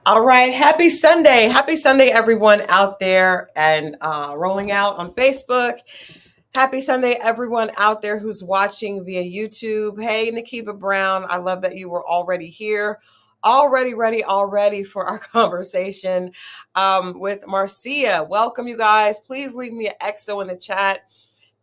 All right. Happy Sunday. Happy Sunday, everyone out there and rolling out on Facebook. Happy Sunday, everyone out there who's watching via YouTube. Hey, Nakiva Brown. I love that you were already here, already ready, already for our conversation with Marcia. Welcome, you guys. Please leave me an XO in the chat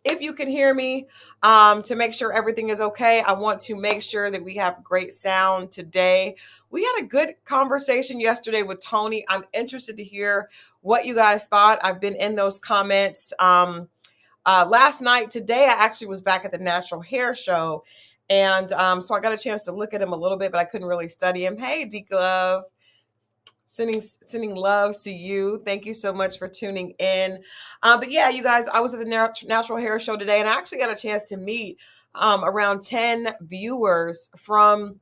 if you can hear me, to make sure everything is okay. I want to make sure that we have great sound today. We had a good conversation yesterday with Tony. I'm interested to hear what you guys thought. I've been in those comments last night. Today, I actually was back at the Natural Hair Show. And so I got a chance to look at him a little bit, but I couldn't really study him. Hey, D Glove. Sending love to you. Thank you so much for tuning in. But yeah, you guys, I was at the Natural Hair Show today, and I actually got a chance to meet around 10 viewers from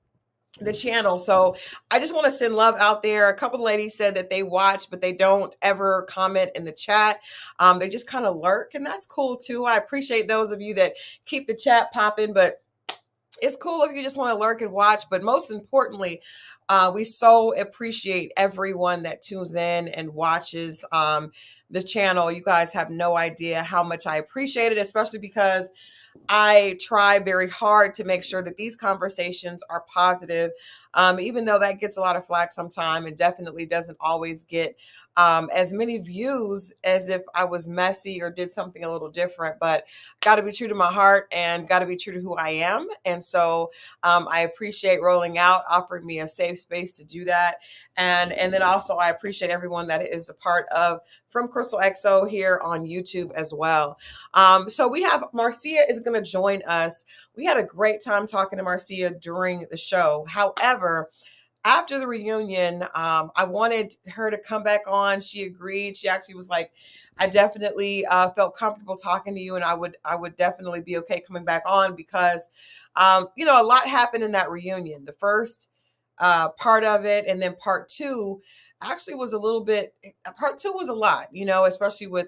the channel. So I just want to send love out there. A couple of ladies said that they watch, but they don't ever comment in the chat. They just kind of lurk, and that's cool too. I appreciate those of you that keep the chat popping, but it's cool if you just want to lurk and watch. But most importantly, we so appreciate everyone that tunes in and watches the channel. You guys have no idea how much I appreciate it, especially because I try very hard to make sure that these conversations are positive. Even though that gets a lot of flack sometimes, it definitely doesn't always get as many views as if I was messy or did something a little different. But got to be true to my heart and got to be true to who I am. And so I appreciate Rolling Out offering me a safe space to do that. And then also I appreciate everyone that is a part of From Crystal XO here on YouTube as well. So we have Marcia is going to join us. We had a great time talking to Marcia during the show. However, after the reunion, I wanted her to come back on. She agreed. She actually was like, I definitely felt comfortable talking to you, and I would definitely be okay coming back on because, a lot happened in that reunion. The first part of it, and then part two actually was a little bit. Part two was a lot, especially with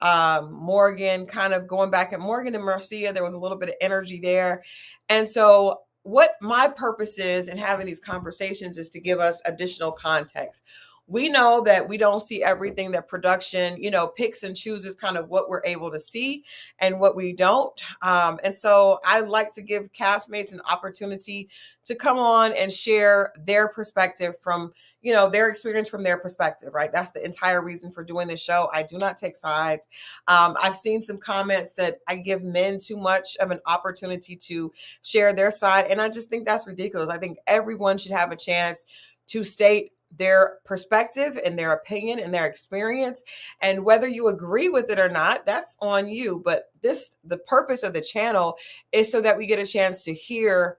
Morgan kind of going back at Morgan and Marcia. There was a little bit of energy there, and so what my purpose is in having these conversations is to give us additional context. We know that we don't see everything that production, picks and chooses kind of what we're able to see and what we don't. And so I like to give castmates an opportunity to come on and share their perspective from, their experience from their perspective, right? That's the entire reason for doing this show. I do not take sides. I've seen some comments that I give men too much of an opportunity to share their side. And I just think that's ridiculous. I think everyone should have a chance to state their perspective and their opinion and their experience. And whether you agree with it or not, that's on you. But the purpose of the channel is so that we get a chance to hear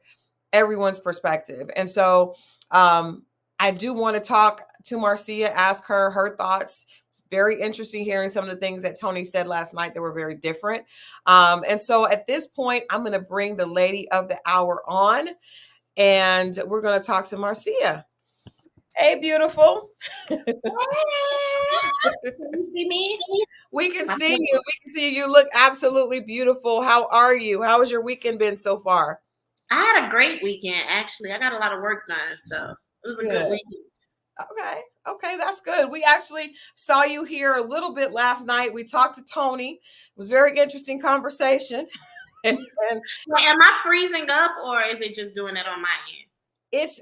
everyone's perspective. And so I do want to talk to Marcia, ask her thoughts. It's very interesting hearing some of the things that Tony said last night that were very different. And so at this point, I'm going to bring the lady of the hour on, and we're going to talk to Marcia. Hey, beautiful. Can you see me? We can see you. We can see you. You look absolutely beautiful. How are you? How has your weekend been so far? I had a great weekend, actually. I got a lot of work done, so it was a good weekend. Okay, that's good. We actually saw you here a little bit last night. We talked to Tony. It was a very interesting conversation. Well, am I freezing up, or is it just doing it on my end?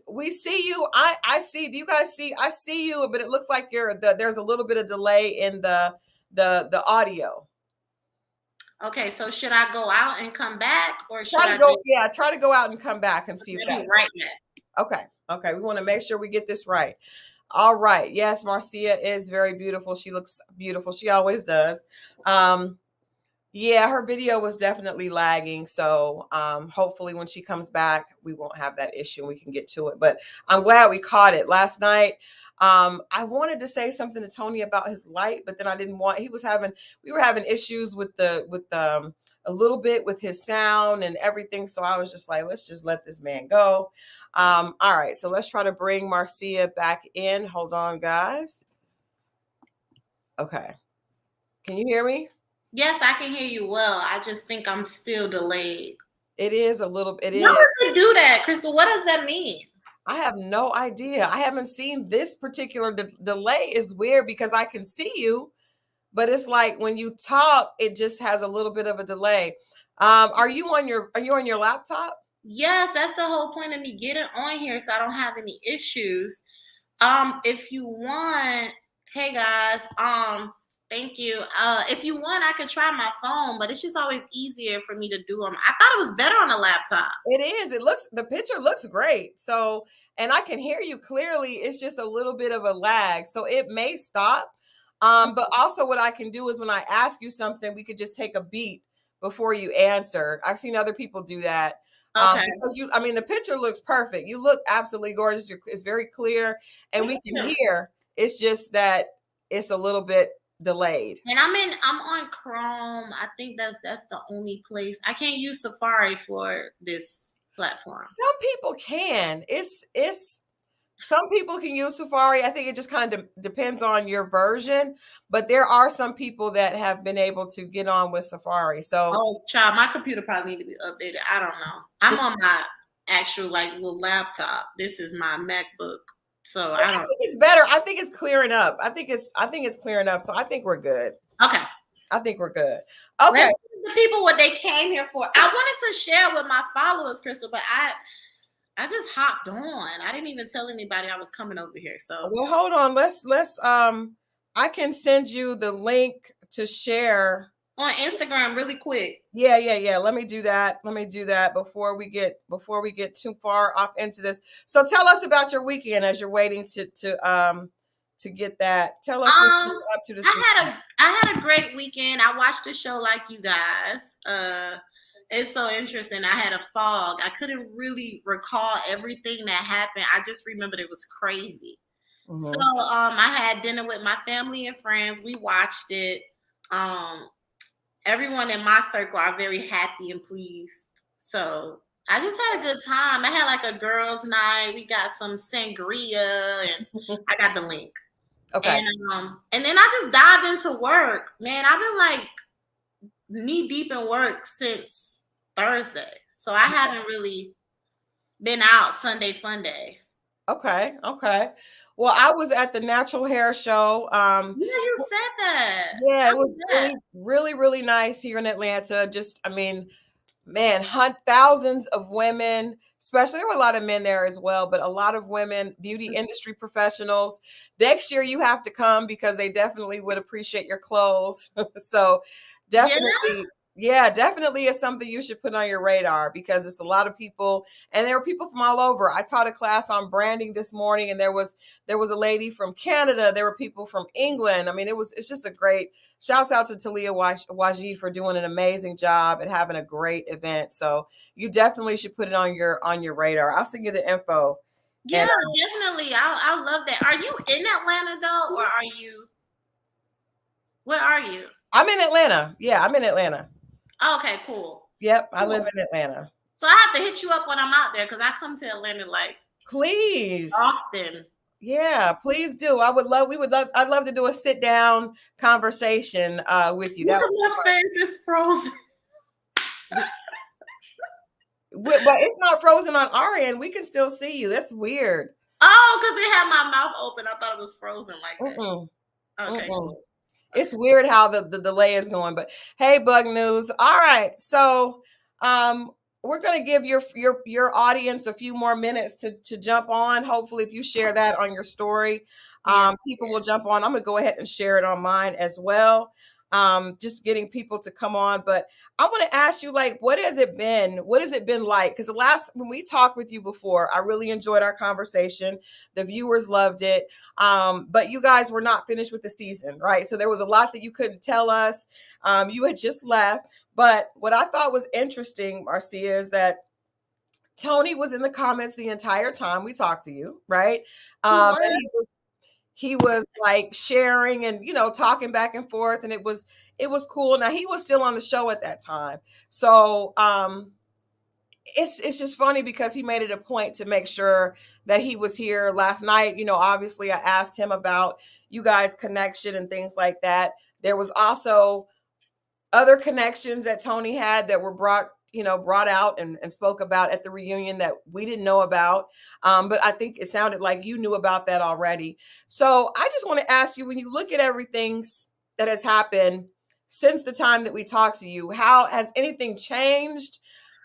We see you. I see. Do you guys see? I see you, but it looks like there's a little bit of delay in the audio. Okay, so should I go out and come back, or should try to go out and come back and see if that right back. Okay. We want to make sure we get this right. All right. Yes, Marcia is very beautiful. She looks beautiful. She always does. Yeah, her video was definitely lagging. So hopefully when she comes back, we won't have that issue. We can get to it. But I'm glad we caught it last night. I wanted to say something to Tony about his light, but then I didn't want. We were having issues with a little bit with his sound and everything. So I was just like, let's just let this man go. All right, so let's try to bring Marcia back in. Hold on, guys. Okay, can you hear me? Yes, I can hear you well. I just think I'm still delayed. It is a little. It is. How does it do that, Crystal? What does that mean? I have no idea. I haven't seen this particular delay is weird because I can see you, but it's like when you talk, it just has a little bit of a delay. Are you on your laptop? Yes, that's the whole point of me getting on here so I don't have any issues. If you want, hey guys, thank you. If you want, I could try my phone, but it's just always easier for me to do them. I thought it was better on a laptop. It is. The picture looks great. So, and I can hear you clearly. It's just a little bit of a lag. So it may stop. But also what I can do is when I ask you something, we could just take a beat before you answer. I've seen other people do that. Okay. Because I mean, the picture looks perfect. You look absolutely gorgeous. It's very clear and we can hear. It's just that it's a little bit delayed. And I'm on Chrome. I think that's the only place. I can't use Safari for this platform. Some people can. It's some people can use Safari. I think it just kind of depends on your version, but there are some people that have been able to get on with Safari. So, oh, child, my computer probably need to be updated. I don't know. I'm on my actual like little laptop. This is my MacBook, so I don't. think it's better. I think it's clearing up. I think it's clearing up. So I think we're good. Okay. I think we're good. Okay. The people what they came here for. I wanted to share with my followers, Crystal, but I just hopped on. I didn't even tell anybody I was coming over here. So well, hold on. Let's I can send you the link to share on Instagram really quick. Yeah. Let me do that. Before we get too far off into this. So tell us about your weekend as you're waiting to get that. Tell us what you're up to this weekend. I had a great weekend. I watched the show like you guys. It's so interesting. I had a fog. I couldn't really recall everything that happened. I just remembered it was crazy. Mm-hmm. So I had dinner with my family and friends. We watched it. Everyone in my circle are very happy and pleased. So I just had a good time. I had like a girls' night. We got some sangria, and I got the link. Okay. And then I just dived into work. Man, I've been like knee deep in work since Thursday. So I haven't really been out Sunday fun day. Okay. Well, I was at the natural hair show. Yeah, you said that. Yeah, it was really nice here in Atlanta. Just, I mean, man, thousands of women, especially there were a lot of men there as well, but a lot of women, beauty industry professionals. Next year you have to come because they definitely would appreciate your clothes. So definitely, definitely is something you should put on your radar because it's a lot of people, and there were people from all over. I taught a class on branding this morning, and there was a lady from Canada. There were people from England. I mean, it's just a great. Shouts out to Talia Wajid for doing an amazing job and having a great event. So you definitely should put it on your radar. I'll send you the info. Yeah, definitely. I love that. Are you in Atlanta though, or are you? Where are you? I'm in Atlanta. Yeah, I'm in Atlanta. Okay, cool. Yep, I live in Atlanta. So I have to hit you up when I'm out there because I come to Atlanta like please often. Yeah, please do. I'd love to do a sit down conversation with you. My face is frozen. But it's not frozen on our end. We can still see you. That's weird. Oh, because it had my mouth open. I thought it was frozen like that. Okay. Cool. It's weird how the delay is going. But hey, Bug News. All right. So we're going to give your audience a few more minutes to jump on. Hopefully, if you share that on your story, people will jump on. I'm going to go ahead and share it on mine as well. Just getting people to come on. But I want to ask you, like, what has it been? What has it been like? Because when we talked with you before, I really enjoyed our conversation. The viewers loved it. But you guys were not finished with the season, right? So there was a lot that you couldn't tell us. You had just left. But what I thought was interesting, Marcia, is that Tony was in the comments the entire time we talked to you, right? And he was like sharing and, talking back and forth, and it was cool. Now he was still on the show at that time. So it's just funny because he made it a point to make sure that he was here last night. Obviously I asked him about you guys' connection and things like that. There was also other connections that Tony had that were brought brought out and spoke about at the reunion that we didn't know about. But I think it sounded like you knew about that already. So I just want to ask you, when you look at everything that has happened since the time that we talked to you, how has anything changed?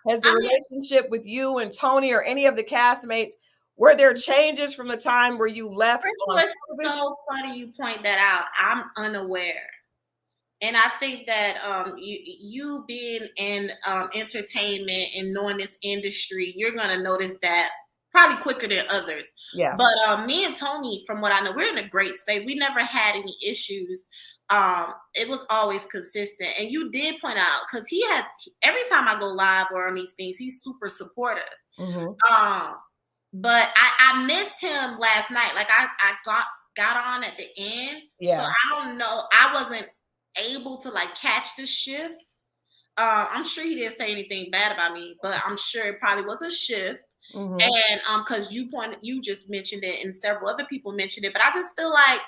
Has the relationship with you and Tony or any of the castmates, were there changes from the time where you left? It's so funny you point that out. I'm unaware. And I think that you being in entertainment and knowing this industry, you're going to notice that probably quicker than others. Yeah. But me and Tony, from what I know, we're in a great space. We never had any issues. It was always consistent. And you did point out, because every time I go live or on these things, he's super supportive. Mm-hmm. But I missed him last night. Like I got on at the end. Yeah. So I don't know. I wasn't able to like catch the shift. I'm sure he didn't say anything bad about me, but I'm sure it probably was a shift. Mm-hmm. And because you just mentioned it and several other people mentioned it, but I just feel like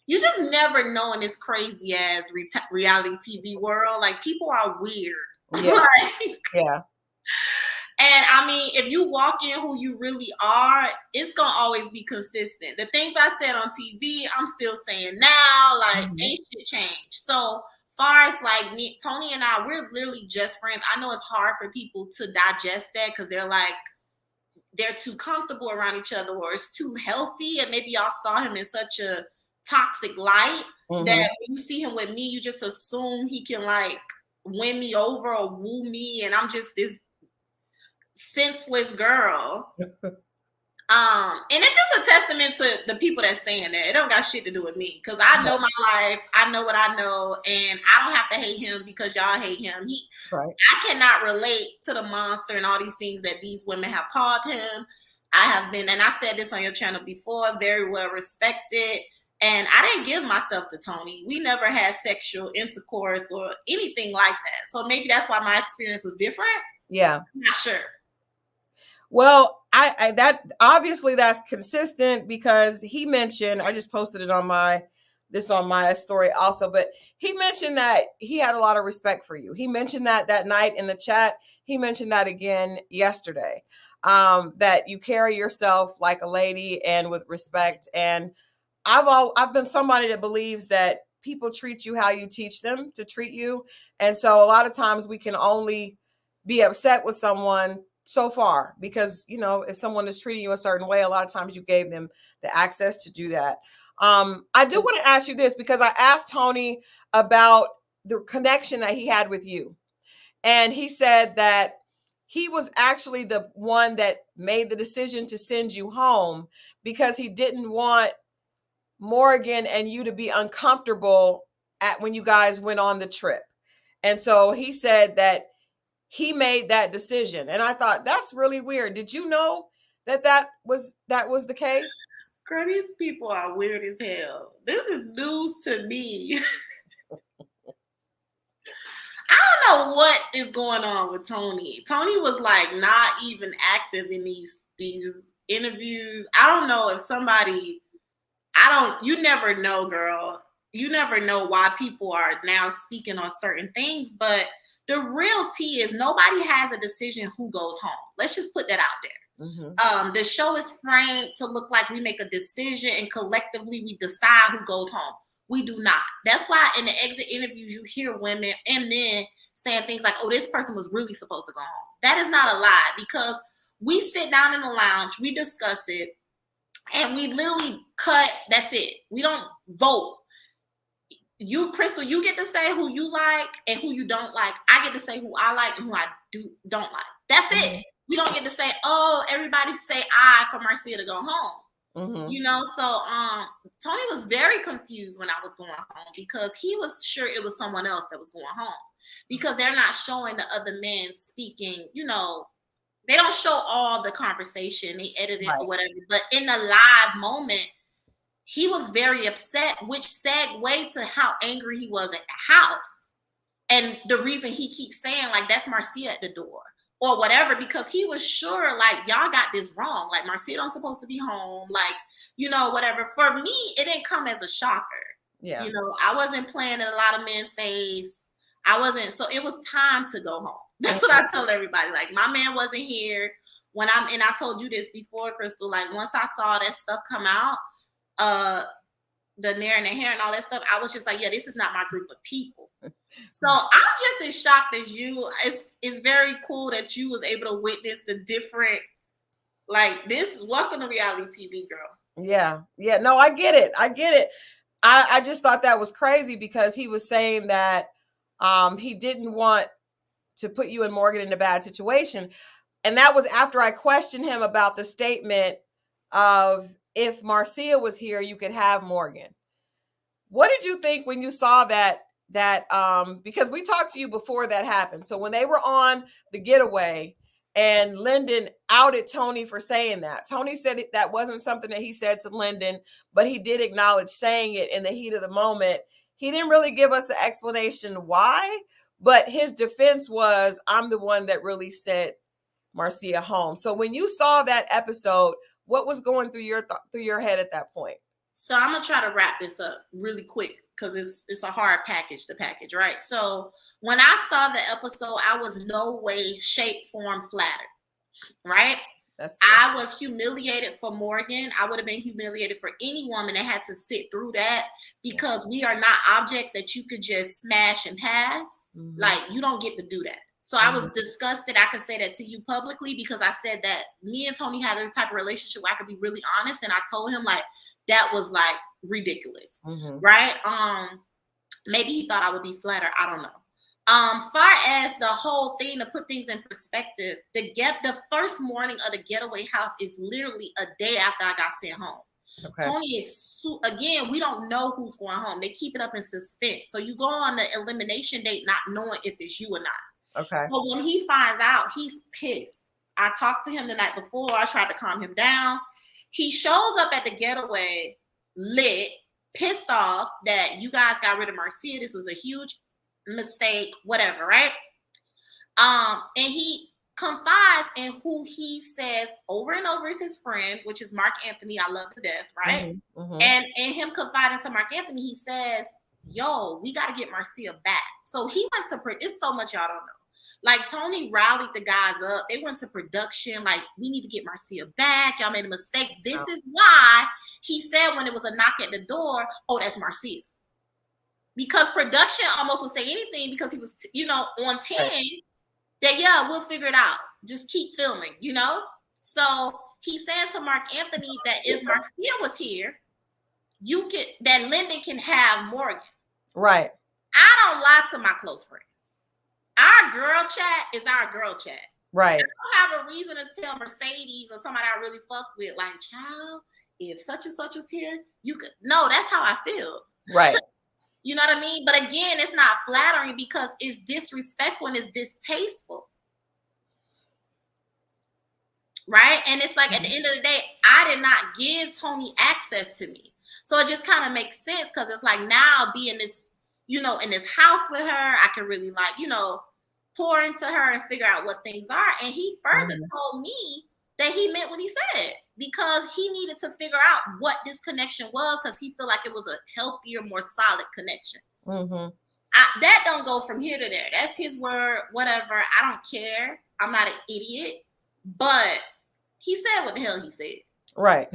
you just never know in this crazy ass reality TV world. Like, people are weird. Yeah. Like, yeah. And I mean, if you walk in who you really are, it's gonna always be consistent. The things I said on TV, I'm still saying now. Like, mm-hmm. Ain't shit changed. So far as like me, Tony and I, we're literally just friends. I know it's hard for people to digest that because they're too comfortable around each other, or it's too healthy, and maybe y'all saw him in such a toxic light, mm-hmm. that when you see him with me, you just assume he can like win me over or woo me, and I'm just this senseless girl. And it's just a testament to the people that's saying that. It don't got shit to do with me, because I know my life, I know what I know, and I don't have to hate him because y'all hate him. I cannot relate to the monster and all these things that these women have called him. I have been, and I said this on your channel before, very well respected, and I didn't give myself to Tony. We never had sexual intercourse or anything like that, so maybe that's why my experience was different. Yeah, I'm not sure. Well, that obviously that's consistent, because he mentioned, I just posted it on my story also, but he mentioned that he had a lot of respect for you. He mentioned that night in the chat. He mentioned that again yesterday, that you carry yourself like a lady and with respect. And I've been somebody that believes that people treat you how you teach them to treat you. And so a lot of times we can only be upset with someone so far, because, if someone is treating you a certain way, a lot of times you gave them the access to do that. I do want to ask you this, because I asked Tony about the connection that he had with you. And he said that he was actually the one that made the decision to send you home because he didn't want Morgan and you to be uncomfortable when you guys went on the trip. And so he said that he made that decision. And I thought, that's really weird. Did you know that was the case? Girl, these people are weird as hell. This is news to me. I don't know what is going on with Tony. Tony was like not even active in these interviews. I don't know if you never know, girl. You never know why people are now speaking on certain things, but the real tea is nobody has a decision who goes home. Let's just put that out there. Mm-hmm. The show is framed to look like we make a decision and collectively we decide who goes home. We do not. That's why in the exit interviews, you hear women and men saying things like, oh, this person was really supposed to go home. That is not a lie, because we sit down in the lounge, we discuss it, and we literally cut. That's it. We don't vote. You, Crystal, you get to say who you like and who you don't like. I get to say who I like and who I don't like. That's mm-hmm. it. We don't get to say, oh, everybody say I for Marcia to go home. Mm-hmm. So Tony was very confused when I was going home, because he was sure it was someone else that was going home, because they're not showing the other men speaking, they don't show all the conversation. They edit it or whatever. But in the live moment, he was very upset, which segued to how angry he was at the house. And the reason he keeps saying, like, that's Marcia at the door or whatever, because he was sure, like, y'all got this wrong. Like, Marcia don't supposed to be home. Like, whatever. For me, it didn't come as a shocker. Yeah. I wasn't playing in a lot of men's face. I wasn't, so it was time to go home. That's what I tell everybody. Like, my man wasn't here when and I told you this before, Crystal, like once I saw that stuff come out, the nair and the hair and all that stuff, I was just like, yeah, this is not my group of people. So I'm just as shocked as you. It's very cool that you was able to witness the different, like, this. Welcome to reality TV, girl. Yeah. No, I get it. I just thought that was crazy because he was saying that he didn't want to put you and Morgan in a bad situation. And that was after I questioned him about the statement of, if Marcia was here, you could have Morgan. What did you think when you saw that because we talked to you before that happened. So when they were on the getaway and Lyndon outed Tony for saying that, Tony said that wasn't something that he said to Lyndon, but he did acknowledge saying it in the heat of the moment. He didn't really give us an explanation why, but his defense was, I'm the one that really sent Marcia home. So when you saw that episode, what was going through your head at that point? So I'm gonna try to wrap this up really quick because it's a hard package to package, right? So when I saw the episode, I was no way, shape, form flattered, right? I was humiliated for Morgan. I would have been humiliated for any woman that had to sit through that, because we are not objects that you could just smash and pass. Mm-hmm. Like, you don't get to do that. So I was disgusted. I could say that to you publicly because I said that me and Tony had a type of relationship where I could be really honest. And I told him, like, that was like ridiculous. Mm-hmm. Right. Maybe he thought I would be flattered. I don't know. Far as the whole thing, to put things in perspective, the first morning of the getaway house is literally a day after I got sent home. Okay. Tony is again, we don't know who's going home. They keep it up in suspense. So you go on the elimination date not knowing if it's you or not. Okay. But when he finds out, he's pissed. I talked to him the night before. I tried to calm him down. He shows up at the getaway lit, pissed off that you guys got rid of Marcia. This was a huge mistake, whatever, right? And he confides in who he says over and over is his friend, which is Mark Anthony. I love to death, right? Mm-hmm, mm-hmm. And him confiding to Mark Anthony, he says, yo, we got to get Marcia back. So he went to, it's so much y'all don't know. Like, Tony rallied the guys up. They went to production. Like, we need to get Marcia back. Y'all made a mistake. This is why he said when it was a knock at the door, oh, that's Marcia. Because production almost would say anything because he was, on 10, that, yeah, we'll figure it out. Just keep filming, So he's saying to Mark Anthony that if Marcia was here, that Lyndon can have Morgan. Right. I don't lie to my close friends. Our girl chat is our girl chat. Right. I don't have a reason to tell Mercedes or somebody I really fuck with, like, child, if such and such was here, you could. No, that's how I feel. Right. You know what I mean? But again, it's not flattering because it's disrespectful and it's distasteful. Right? And it's like, at the end of the day, I did not give Tony access to me. So it just kind of makes sense because it's like, now being this, in this house with her, I can really, like, pour into her and figure out what things are. And he further told me that he meant what he said because he needed to figure out what this connection was because he felt like it was a healthier, more solid connection. Mm-hmm. That don't go from here to there. That's his word, whatever. I don't care. I'm not an idiot. But he said what the hell he said. Right.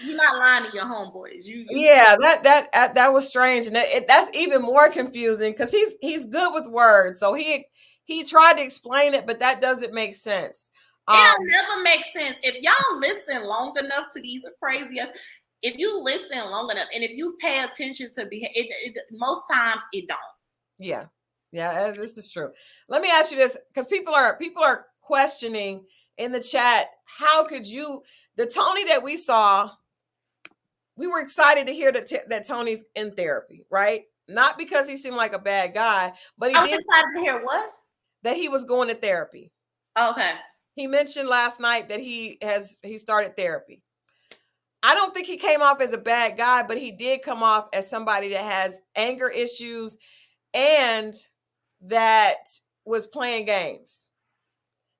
You're not lying to your homeboys. Yeah, that was strange, and that's even more confusing because he's good with words. So he tried to explain it, but that doesn't make sense. It'll never make sense if y'all listen long enough to these crazy ass. If you listen long enough, and if you pay attention to most times it don't. Yeah, this is true. Let me ask you this, because people are questioning in the chat. How could you? The Tony that we saw, we were excited to hear that Tony's in therapy, right? Not because he seemed like a bad guy, but I was excited to hear what? That he was going to therapy. Okay. He mentioned last night that he started therapy. I don't think he came off as a bad guy, but he did come off as somebody that has anger issues and that was playing games.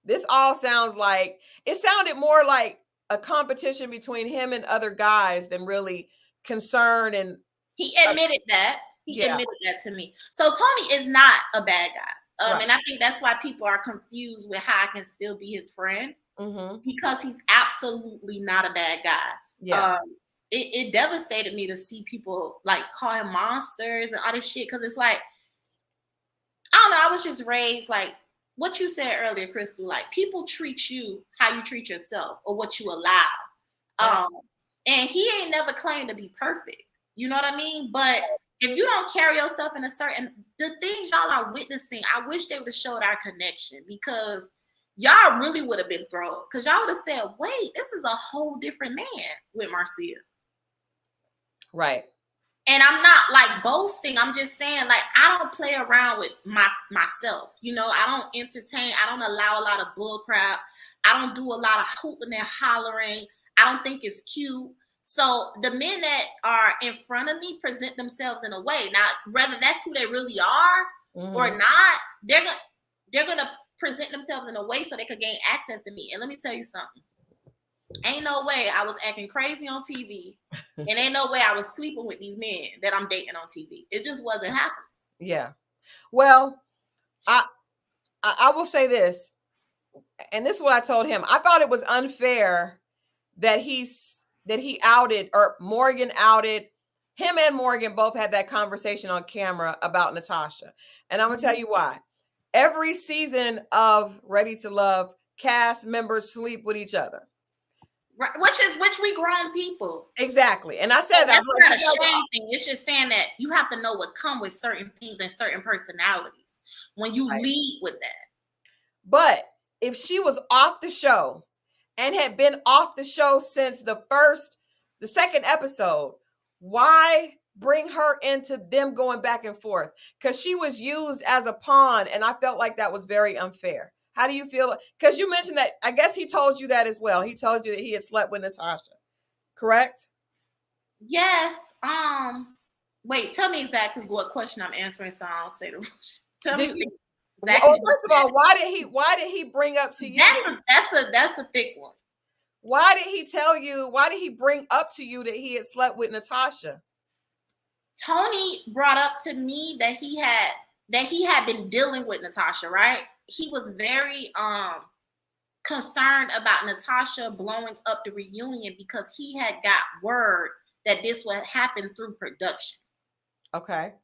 This all sounds like, it sounded more like a competition between him and other guys than really concern. And he admitted that. He admitted that to me. So Tony is not a bad guy. And I think that's why people are confused with how I can still be his friend, because he's absolutely not a bad guy. Yeah. It devastated me to see people like call him monsters and all this shit, because it's like, I don't know, I was just raised like what you said earlier, Crystal, like people treat you how you treat yourself or what you allow. And he ain't never claimed to be perfect. You know what I mean? But if you don't carry yourself in a certain, the things y'all are witnessing, I wish they would have showed our connection, because y'all really would have been thrown. Because y'all would have said, wait, this is a whole different man with Marcia. Right. And I'm not like boasting. I'm just saying, like, I don't play around with myself. You know, I don't entertain. I don't allow a lot of bull crap. I don't do a lot of hooting and hollering. I don't think it's cute. So the men that are in front of me present themselves in a way. Now, whether that's who they really are or not, they're gonna present themselves in a way so they could gain access to me. And let me tell you something. Ain't no way I was acting crazy on TV, and ain't no way I was sleeping with these men that I'm dating on TV. It just wasn't happening. Yeah. Well, I will say this, and this is what I told him. I thought it was unfair that he outed, or Morgan outed him, and Morgan both had that conversation on camera about Natasha. And I'm gonna tell you why. Every season of Ready to Love, cast members sleep with each other. Right, which we grown people. Exactly. And I said that's not a shame thing. It's just saying that you have to know what come with certain things and certain personalities when you lead with that. But if she was off the show and had been off the show since the second episode, why bring her into them going back and forth? Because she was used as a pawn, and I felt like that was very unfair. How do you feel? Because you mentioned that, I guess he told you that as well. He told you that he had slept with Natasha, correct? Yes. Wait, tell me exactly what question I'm answering, so I'll say the tell me exactly. Well, first of all, why did he bring up to you? That's a thick one. Why did he bring up to you that he had slept with Natasha? Tony brought up to me that he had been dealing with Natasha, right? He was very concerned about Natasha blowing up the reunion because he had got word that this would happen through production. Okay.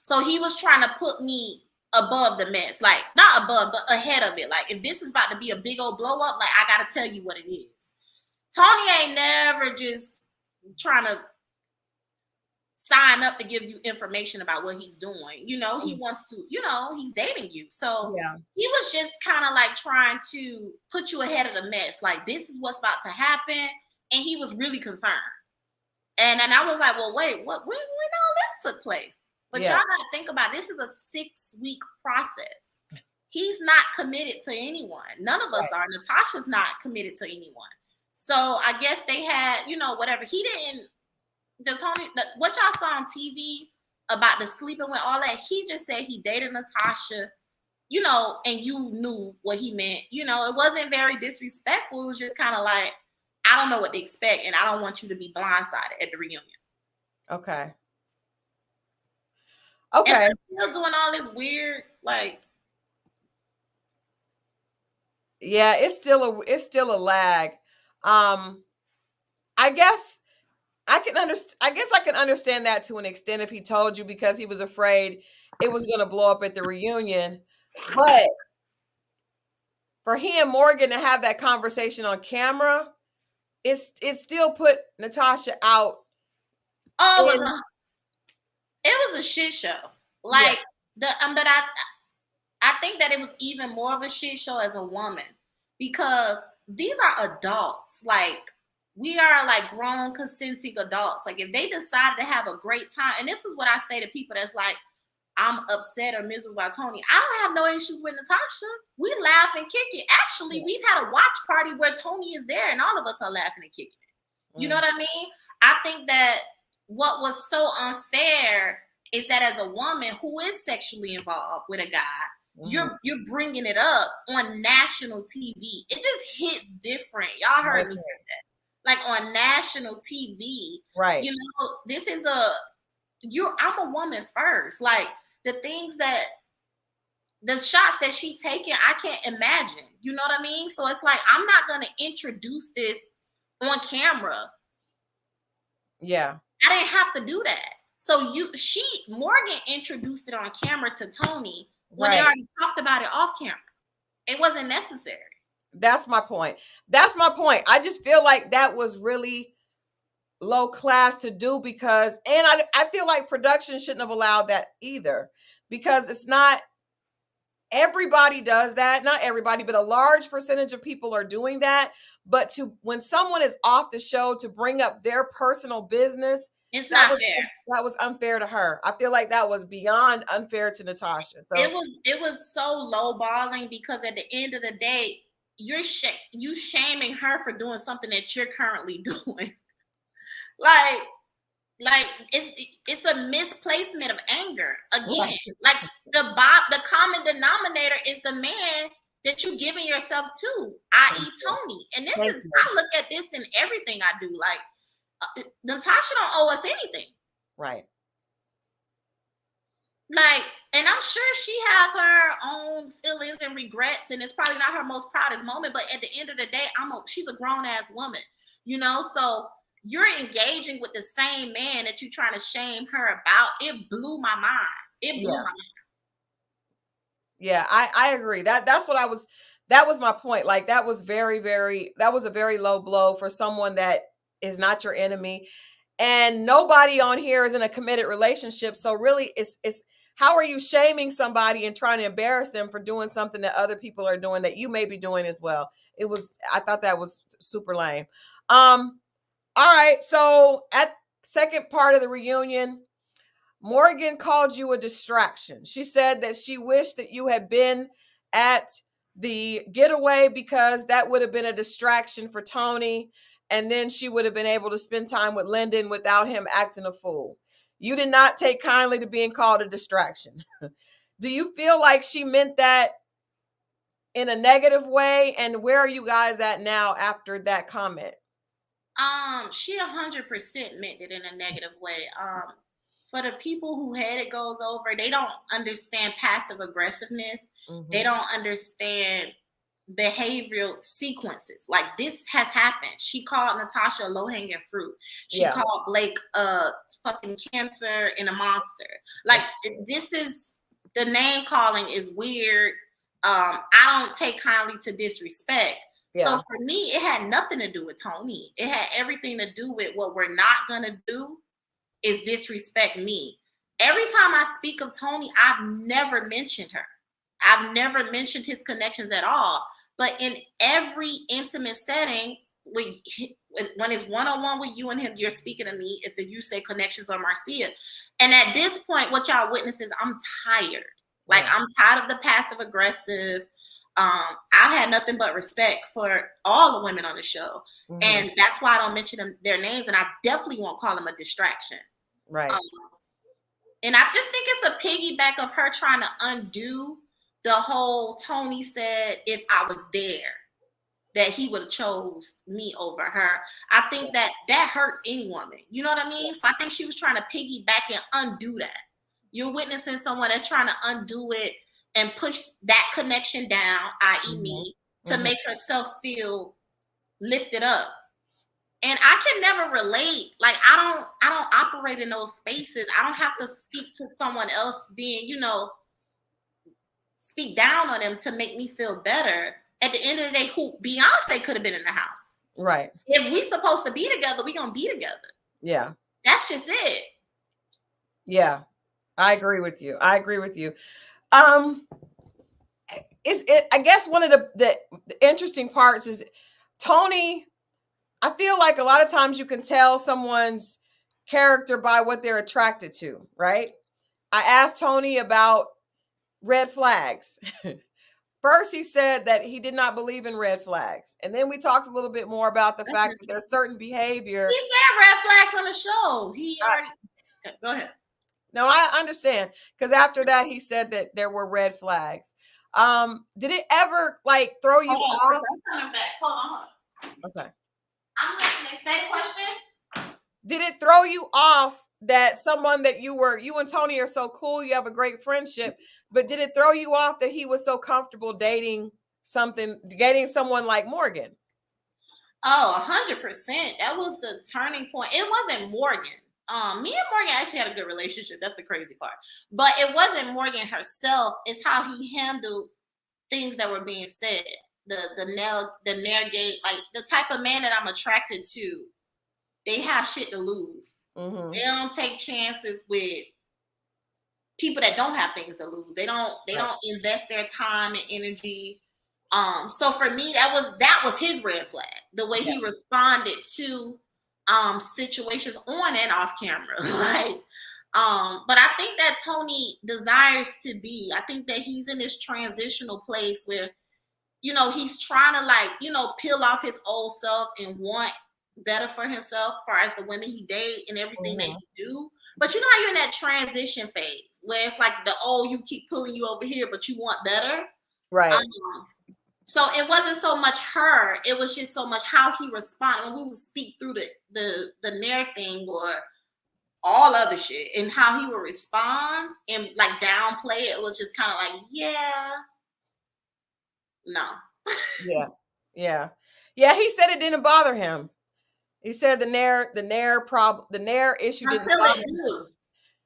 So he was trying to put me above the mess, like not above, but ahead of it. Like, if this is about to be a big old blow up, like, I got to tell you what it is. Tony ain't never just trying to sign up to give you information about what he's doing. You know, he wants to, you know, he's dating you. So he was just kind of like trying to put you ahead of the mess. Like, this is what's about to happen. And he was really concerned. And I was like, well, wait, when all this took place? But y'all got to think about, this is a 6-week process. He's not committed to anyone. None of us are. Natasha's not committed to anyone. So I guess they had, you know, whatever. He didn't, what y'all saw on TV about the sleeping with all that, he just said he dated Natasha, you know, and you knew what he meant. You know, it wasn't very disrespectful. It was just kind of like, I don't know what to expect, and I don't want you to be blindsided at the reunion. Okay. And still doing all this weird, like. Yeah, it's still a lag. I guess I can understand that to an extent if he told you because he was afraid it was going to blow up at the reunion. But for he and Morgan to have that conversation on camera, it still put Natasha out. Oh, it was a shit show. Like but I think that it was even more of a shit show as a woman, because these are adults. Like, we are like grown, consenting adults. Like, if they decided to have a great time, and this is what I say to people that's like, I'm upset or miserable about Tony. I don't have no issues with Natasha. We laugh and kick it. Actually, we've had a watch party where Tony is there and all of us are laughing and kicking it. You know what I mean? I think that what was so unfair is that as a woman who is sexually involved with a guy, you're bringing it up on national TV. It just hit different. Y'all heard me say that. Like, on national TV. Right. You know, this is I'm a woman first. Like the shots that she taking, I can't imagine. You know what I mean? So it's like, I'm not going to introduce this on camera. Yeah. I didn't have to do that. So Morgan introduced it on camera to Tony when they already talked about it off camera. It wasn't necessary. That's my point. I just feel like that was really low class to do because, and I feel like production shouldn't have allowed that either, because it's not everybody does that. Not everybody, but a large percentage of people are doing that. But when someone is off the show to bring up their personal business, it's not fair. That was unfair to her. I feel like that was beyond unfair to Natasha. So it was so lowballing, because at the end of the day, you shaming her for doing something that you're currently doing. Like it's a misplacement of anger again. Right. Like the common denominator is the man that you're giving yourself to, i.e. Tony. And I look at this in everything I do. Like Natasha don't owe us anything. Right. Like, and I'm sure she have her own feelings and regrets, and it's probably not her most proudest moment, but at the end of the day, she's a grown-ass woman, you know? So you're engaging with the same man that you're trying to shame her about. It blew my mind. It blew my mind. Yeah, I agree. That was my point. Like that was a very low blow for someone that is not your enemy. And nobody on here is in a committed relationship. So really it's how are you shaming somebody and trying to embarrass them for doing something that other people are doing that you may be doing as well? I thought that was super lame. All right. So at second part of the reunion, Morgan called you a distraction. She said that she wished that you had been at the getaway because that would have been a distraction for Tony. And then she would have been able to spend time with Lyndon without him acting a fool. You did not take kindly to being called a distraction. Do you feel like she meant that in a negative way? And where are you guys at now after that comment? She 100% meant it in a negative way. For the people who had it goes over, they don't understand passive aggressiveness. Mm-hmm. They don't understand behavioral sequences. Like this has happened. She called Natasha a low-hanging fruit. She called Blake fucking cancer and a monster. Like this is, the name calling is weird. I don't take kindly to disrespect. Yeah. So for me, it had nothing to do with Tony. It had everything to do with what we're not gonna do is disrespect me. Every time I speak of Tony, I've never mentioned her. I've never mentioned his connections at all. But in every intimate setting, when it's one-on-one with you and him, you're speaking to me. If you say connections or Marcia. And at this point, what y'all witness is I'm tired. Like, I'm tired of the passive aggressive. I've had nothing but respect for all the women on the show. Mm-hmm. And that's why I don't mention their names. And I definitely won't call them a distraction. Right. And I just think it's a piggyback of her trying to undo the whole Tony said if I was there, that he would have chose me over her. I think that hurts any woman. You know what I mean? So I think she was trying to piggyback and undo that. You're witnessing someone that's trying to undo it and push that connection down, i.e. me, to make herself feel lifted up. And I can never relate. Like I don't operate in those spaces. I don't have to speak to someone else being, speak down on them to make me feel better. At the end of the day, Beyonce could have been in the house. Right. If we supposed to be together, we gonna be together. Yeah. That's just it. Yeah. I agree with you. I guess one of the interesting parts is Tony. I feel like a lot of times you can tell someone's character by what they're attracted to, right? I asked Tony about red flags. First, he said that he did not believe in red flags. And then we talked a little bit more about the fact that there's certain behavior. He said red flags on the show. Go ahead. No, I understand. Because after that, he said that there were red flags. Did it ever throw you off? I'm coming back. Hold on. Okay. I'm listening. Say the question. Did it throw you off that someone that you and Tony are so cool, you have a great friendship, but did it throw you off that he was so comfortable dating someone like Morgan? Oh, 100%. That was the turning point. It wasn't Morgan. Me and Morgan actually had a good relationship. That's the crazy part. But it wasn't Morgan herself. It's how he handled things that were being said. The negate, like the type of man that I'm attracted to. They have shit to lose. Mm-hmm. They don't take chances with people that don't have things to lose. They don't invest their time and energy. So for me, that was his red flag. The way he responded to situations on and off camera. Like, but I think that Tony desires to be. I think that he's in this transitional place where, you know, he's trying to, like, you know, peel off his old self and want better for himself as far as the women he date and everything that he do. But you know how you're in that transition phase where it's like you keep pulling you over here, but you want better. Right. So it wasn't so much her, it was just so much how he responded when we would speak through the Nair thing or all other shit, and how he would respond and like downplay it. It was just kind of like, no. Yeah. He said it didn't bother him. He said the Nair issue didn't bother him.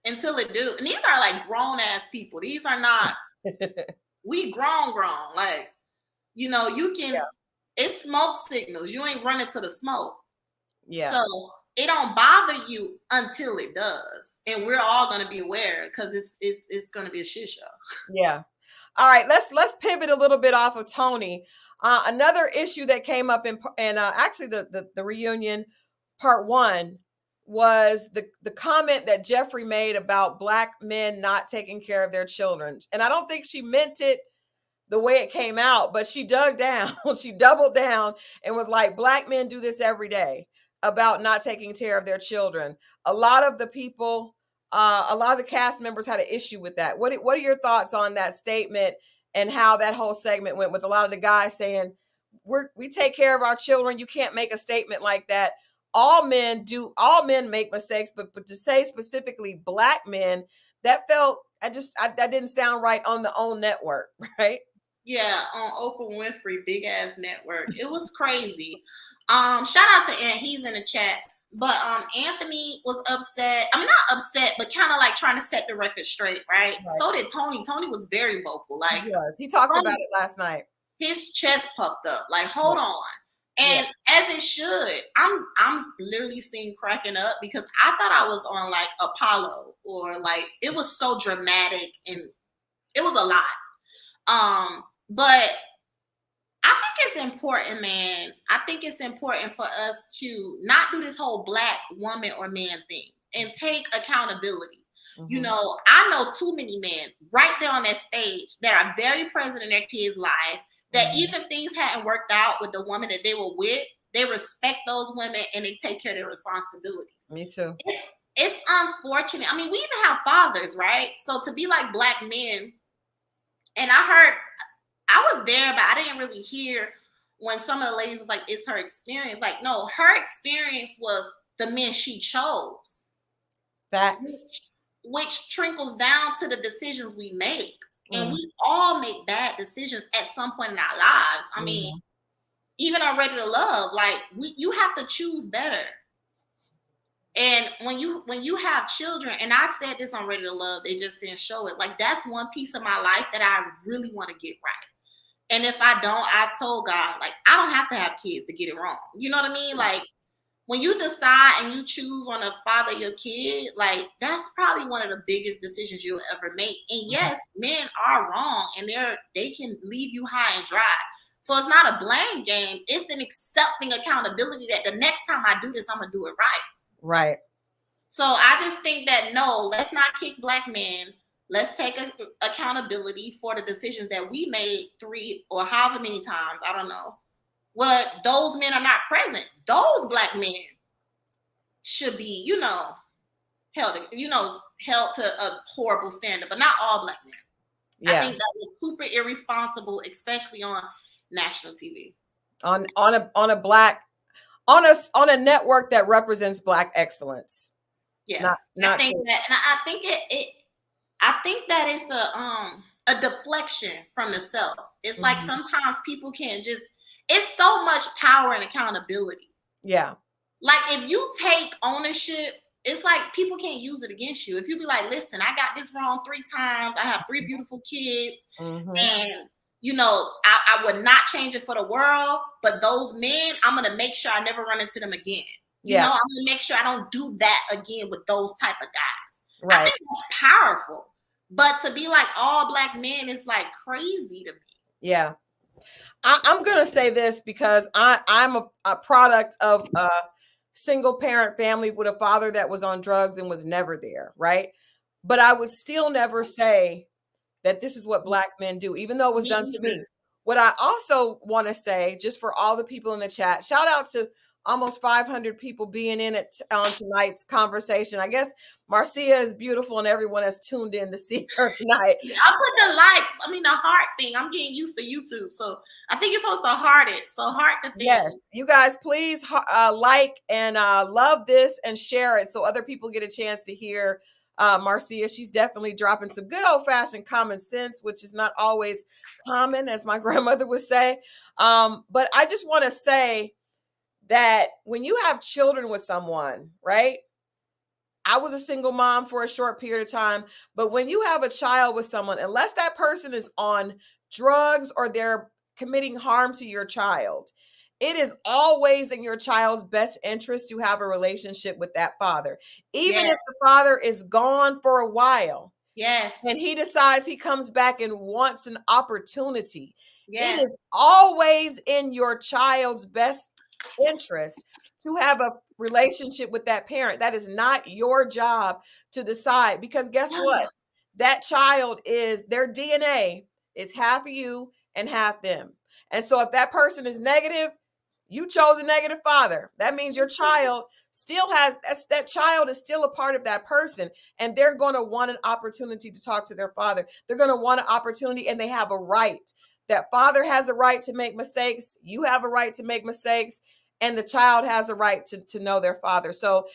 Until it do. And these are like grown ass people. These are not. We grown. Like, you know, you can. It's smoke signals. You ain't running to the smoke. Yeah. So it don't bother you until it does, and we're all going to be aware because it's going to be a shit show. Yeah. All right. Let's pivot a little bit off of Tony. Another issue that came up in actually the reunion part 1 was the comment that Jeffrey made about Black men not taking care of their children. And I don't think she meant it the way it came out, but she dug down, she doubled down and was like, Black men do this every day about not taking care of their children. A lot of the people, a lot of the cast members had an issue with that. What are your thoughts on that statement and how that whole segment went, with a lot of the guys saying, we take care of our children. You can't make a statement like that. All men make mistakes, but to say specifically Black men, that didn't sound right on the OWN network, right? Yeah, on Oprah Winfrey, big ass network. It was crazy. Shout out to Ant, he's in the chat. But Anthony was upset. I'm not upset, but kind of like trying to set the record straight, right? So did Tony. Tony was very vocal. Like, he talked about it last night. His chest puffed up. Like, hold on. And as it should, I'm literally seeing cracking up because I thought I was on like Apollo, or like it was so dramatic and it was a lot. But I think it's important, man. I think it's important for us to not do this whole Black woman or man thing and take accountability. Mm-hmm. You know, I know too many men right there on that stage that are very present in their kids' lives, that even if things hadn't worked out with the woman that they were with, they respect those women and they take care of their responsibilities. Me too. It's unfortunate. I mean, we even have fathers, right? So to be like Black men, and I was there, but I didn't really hear when some of the ladies was like, it's her experience. Like, no, her experience was the men she chose. Facts. Which trickles down to the decisions we make. And we all make bad decisions at some point in our lives. I mean, even on Ready to Love, like you have to choose better. And when you have children, and I said this on Ready to Love, they just didn't show it. Like, that's one piece of my life that I really want to get right. And if I don't, I told God, like, I don't have to have kids to get it wrong. You know what I mean? Like, when you decide and you choose on to father your kid, like, that's probably one of the biggest decisions you'll ever make. And yes, men are wrong, and they can leave you high and dry. So it's not a blame game. It's an accepting accountability that the next time I do this, I'm going to do it right. Right. So I just think that, no, let's not kick Black men. Let's take accountability for the decisions that we made 3 or however many times, I don't know. Well, those men are not present. Those Black men should be, held to a horrible standard, but not all Black men. Yeah. I think that was super irresponsible, especially on national TV. On a network that represents Black excellence. Yeah. Not I think that, and I think that it's a deflection from the self. It's like sometimes people can't just. It's so much power and accountability. Yeah. Like if you take ownership, it's like people can't use it against you. If you be like, listen, I got this wrong 3 times. I have 3 beautiful kids, and I would not change it for the world. But those men, I'm gonna make sure I never run into them again. I'm gonna make sure I don't do that again with those type of guys. Right. I think that's powerful. But to be like all black men is like crazy to me. Yeah. I'm going to say this because I'm a product of a single parent family with a father that was on drugs and was never there. Right. But I would still never say that this is what black men do, even though it was done to me. What I also want to say, just for all the people in the chat, shout out to almost 500 people being in it on tonight's conversation. I guess Marcia is beautiful and everyone has tuned in to see her tonight. I put the heart thing. I'm getting used to YouTube. So I think you're supposed to heart it. So heart the thing. Yes. You guys, please like and love this and share it so other people get a chance to hear Marcia. She's definitely dropping some good old-fashioned common sense, which is not always common, as my grandmother would say. But I just want to say that when you have children with someone, right? I was a single mom for a short period of time, but when you have a child with someone, unless that person is on drugs or they're committing harm to your child, it is always in your child's best interest to have a relationship with that father. Even if the father is gone for a while. Yes. And he decides he comes back and wants an opportunity. It is always in your child's best interest to have a relationship with that parent. That is not your job to decide, because guess what? That child is, their DNA is half you and half them. And so if that person is negative, you chose a negative father. That means your child still has, that child is still a part of that person, and they're going to want an opportunity to talk to their father. They're going to want an opportunity, and they have a right. That father has a right to make mistakes. You have a right to make mistakes, and the child has a right to know their father. So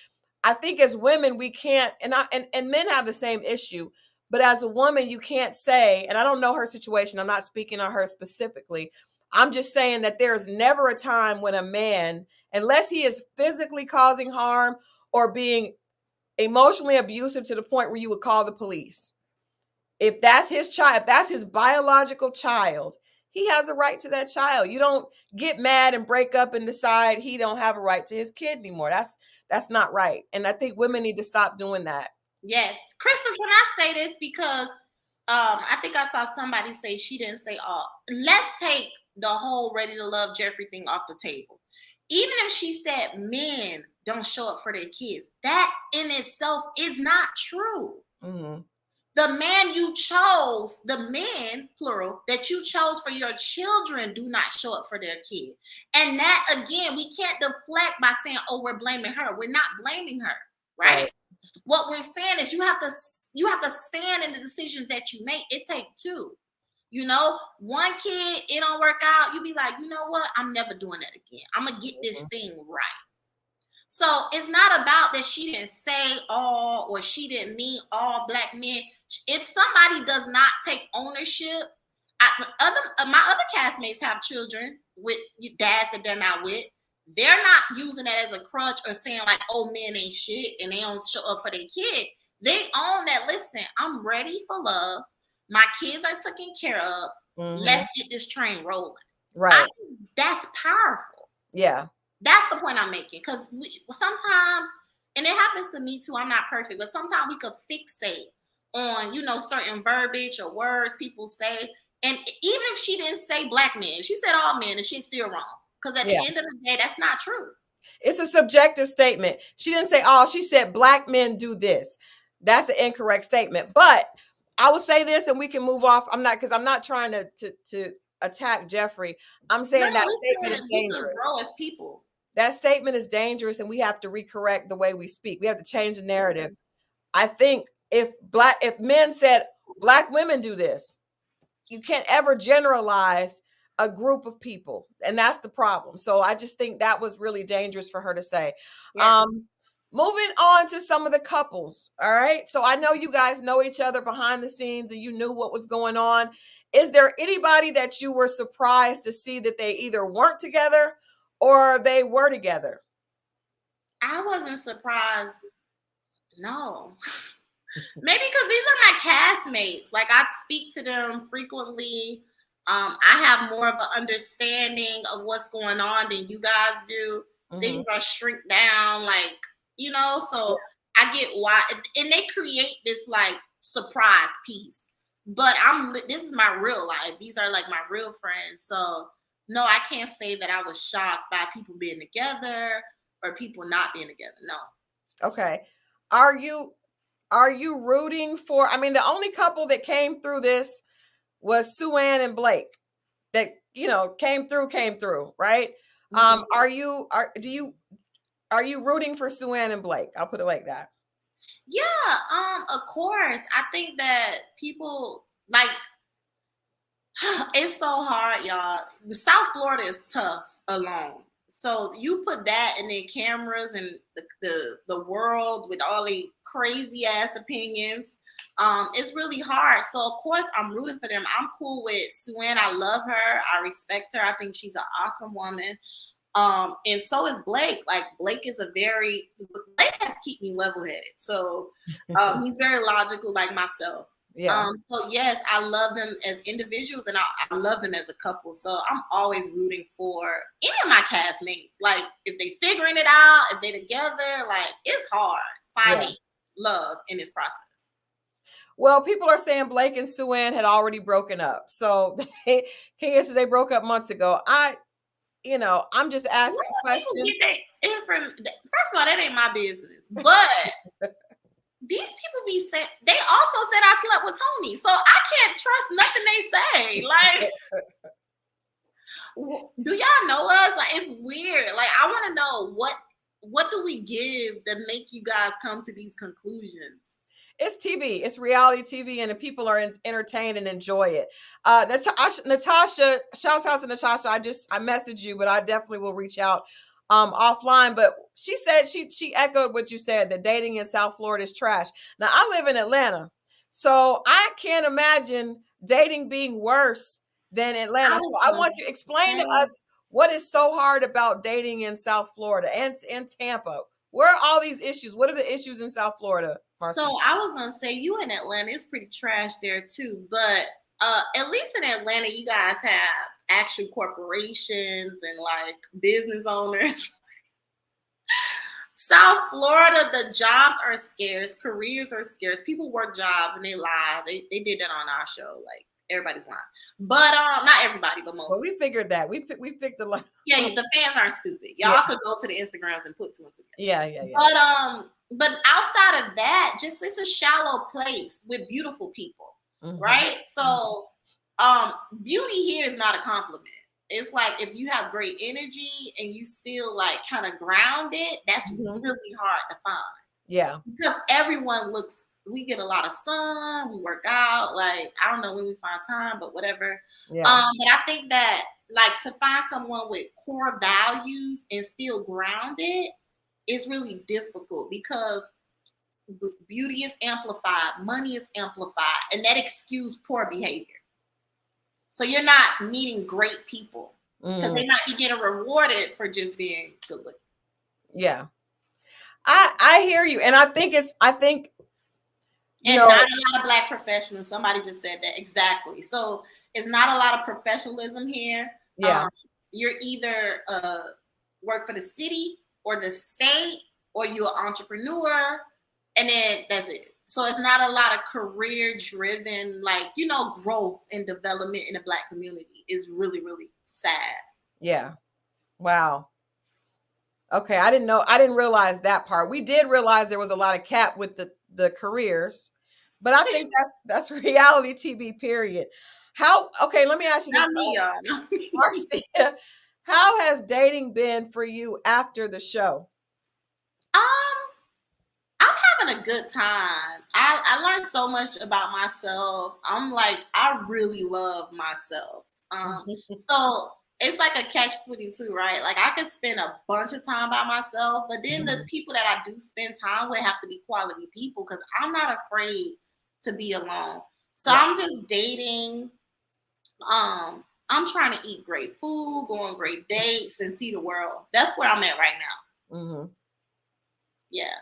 I think as women, we can't, and men have the same issue, but as a woman, you can't say, and I don't know her situation, I'm not speaking on her specifically, I'm just saying that there's never a time when a man, unless he is physically causing harm or being emotionally abusive to the point where you would call the police, if that's his child, if that's his biological child, he has a right to that child. You don't get mad and break up and decide he don't have a right to his kid anymore. That's not right. And I think women need to stop doing that. Yes. Crystal, can I say this? Because I think I saw somebody say she didn't say all. Let's take the whole Ready to Love Jeffrey thing off the table. Even if she said men don't show up for their kids, that in itself is not true. The man you chose, the men, plural, that you chose for your children do not show up for their kid. And that, again, we can't deflect by saying, oh, we're blaming her. We're not blaming her, right? What we're saying is you have to stand in the decisions that you make. It takes two. One kid, it don't work out. You be like, you know what? I'm never doing that again. I'm going to get this thing right. So it's not about that she didn't say all, or she didn't mean all black men. If somebody does not take ownership, my other castmates have children with dads that they're not with. They're not using that as a crutch or saying like, oh, men ain't shit and they don't show up for their kid. They own that. Listen, I'm ready for love. My kids are taken care of. Let's get this train rolling. Right. That's powerful. Yeah. That's the point I'm making. Because sometimes, and it happens to me too, I'm not perfect, but sometimes we could fixate on, certain verbiage or words people say. And even if she didn't say black men, she said all men, and she's still wrong. Because at the end of the day, that's not true. It's a subjective statement. She didn't say all, she said black men do this. That's an incorrect statement. But I will say this, and we can move off. I'm not trying to attack Jeffrey. I'm saying that statement is dangerous. Grow as people. That statement is dangerous, and we have to recorrect the way we speak. We have to change the narrative. I think if men said black women do this, you can't ever generalize a group of people, and that's the problem. So I just think that was really dangerous for her to say. Moving on to some of the couples. All right. So I know you guys know each other behind the scenes and you knew what was going on. Is there anybody that you were surprised to see that they either weren't together or they were together? I wasn't surprised. No. Maybe because these are my castmates. Like, I speak to them frequently. I have more of an understanding of what's going on than you guys do. Things are shrink down, like, so I get why. And they create this, like, surprise piece. But this is my real life. These are, like, my real friends. So, no, I can't say that I was shocked by people being together or people not being together. No. Okay. Are you rooting for, I mean, the only couple that came through this was Sue-Ann and Blake that, came through, right? Mm-hmm. Are you rooting for Sue-Ann and Blake? I'll put it like that. Yeah, of course. I think that people, like, it's so hard, y'all. South Florida is tough alone. So you put that and then cameras and the world with all the crazy ass opinions. It's really hard. So of course I'm rooting for them. I'm cool with Sue-Ann. I love her. I respect her. I think she's an awesome woman. And so is Blake. Like, Blake has keep me level-headed. So he's very logical, like myself. Yeah. So yes, I love them as individuals and I love them as a couple. So I'm always rooting for any of my castmates. Like, if they figuring it out, if they together, like, it's hard finding love in this process. Well, people are saying Blake and Sue-Ann had already broken up. So they broke up months ago. I'm just asking questions. First of all, that ain't my business. But these people be saying, they also said I slept with Tony. So I can't trust nothing they say. Like, do y'all know us? Like, it's weird. Like, I want to know what do we give that make you guys come to these conclusions? It's TV. It's reality TV, and the people are entertained and enjoy it. Natasha, shouts out to Natasha. I messaged you, but I definitely will reach out offline. But she said she echoed what you said, that dating in South Florida is trash. Now, I live in Atlanta, so I can't imagine dating being worse than Atlanta. So I want you to explain to us what is so hard about dating in South Florida and in Tampa. Where are all these issues? What are the issues in South Florida, Marcia? So I was going to say, you in Atlanta, it's pretty trash there too. But at least in Atlanta, you guys have actual corporations and, like, business owners. South Florida, the jobs are scarce. Careers are scarce. People work jobs and they lie. They did that on our show. Like, everybody's lying. But not everybody, but most. Well, we figured that. We picked a lot. Yeah, the fans aren't stupid. Y'all could go to the Instagrams and put two and two together. Yeah. But outside of that, just, it's a shallow place with beautiful people, right? So beauty here is not a compliment. It's like, if you have great energy and you still, like, kind of grounded, that's really hard to find. Yeah. Because everyone we get a lot of sun, we work out. Like, I don't know when we find time, but whatever. Yeah. But I think that, like, to find someone with core values and still grounded is really difficult, because beauty is amplified, money is amplified, and that excuses poor behavior. So you're not meeting great people because they might be getting rewarded for just being good looking. Yeah. I hear you. And I think not a lot of Black professionals. Somebody just said that. Exactly. So it's not a lot of professionalism here. Yeah. You're either work for the city or the state, or you're an entrepreneur, and then that's it. So it's not a lot of career driven, like, growth and development in the Black community is really, really sad. Yeah. Wow. Okay. I didn't realize that part. We did realize there was a lot of cap with the careers, but I think that's reality TV, period. Let me ask you this. Not me, y'all. Marcia, how has dating been for you after the show? I'm having a good time. I learned so much about myself. I'm like, I really love myself. So it's like a catch-22, right? Like I could spend a bunch of time by myself, but then the people that I do spend time with have to be quality people because I'm not afraid to be alone. So I'm just dating. I'm trying to eat great food, go on great dates, and see the world. That's where I'm at right now. Yeah.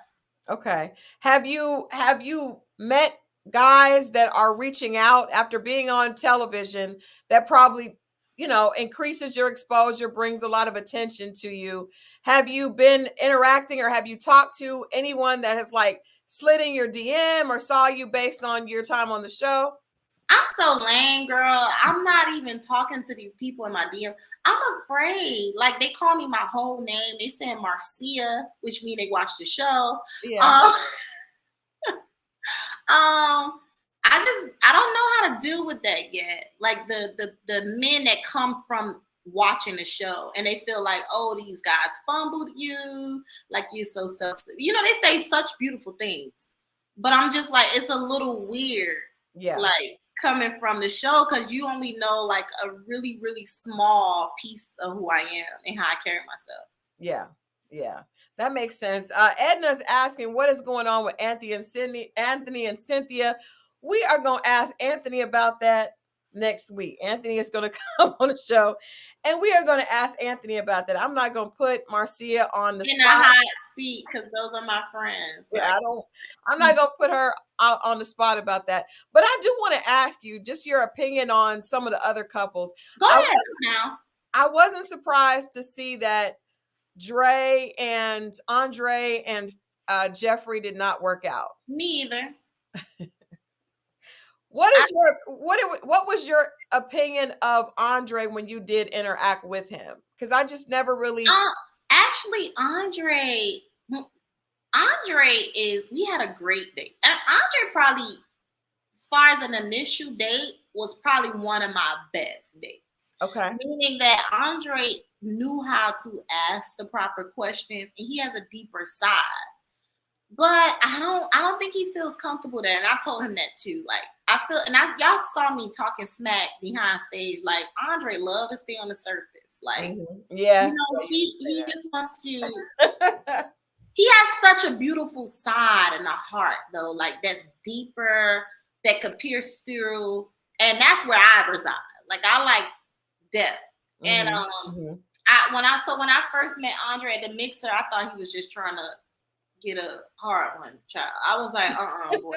Okay. Have you met guys that are reaching out after being on television that probably, increases your exposure, brings a lot of attention to you? Have you been interacting or have you talked to anyone that has like slid in your DM or saw you based on your time on the show? I'm so lame, girl. I'm not even talking to these people in my DM. I'm afraid. Like they call me my whole name. They say Marcia, which means they watch the show. Yeah. I don't know how to deal with that yet. Like the men that come from watching the show and they feel like, oh, these guys fumbled you, like you're so self. They say such beautiful things, but I'm just like, it's a little weird. Yeah. Like coming from the show because you only know like a really, really small piece of who I am and how I carry myself. Yeah. Yeah. That makes sense. Edna's asking what is going on with Anthony and Cynthia. We are going to ask Anthony about that next week. Anthony is going to come on the show and we are going to ask Anthony about that. I'm not going to put Marcia on the spot. In a hot seat because those are my friends. Yeah, I'm not going to put her on the spot about that. But I do want to ask you just your opinion on some of the other couples. Go ahead now. I wasn't surprised to see that Dre and Andre and Jeffrey did not work out. Me either. What was your opinion of Andre when you did interact with him? Because I just never really. Actually, Andre we had a great date. Andre probably, as far as an initial date, was probably one of my best dates. Okay. Meaning that Andre knew how to ask the proper questions and he has a deeper side. But I don't think he feels comfortable there. And I told him that too. Like I feel, and y'all saw me talking smack behind stage. Like Andre loved to stay on the surface. Like, yeah, he just wants to. He has such a beautiful side and a heart, though. Like that's deeper, that could pierce through, and that's where I reside. Like I like depth. And when I first met Andre at the mixer, I thought he was just trying to get a hard one, child. I was like, boy.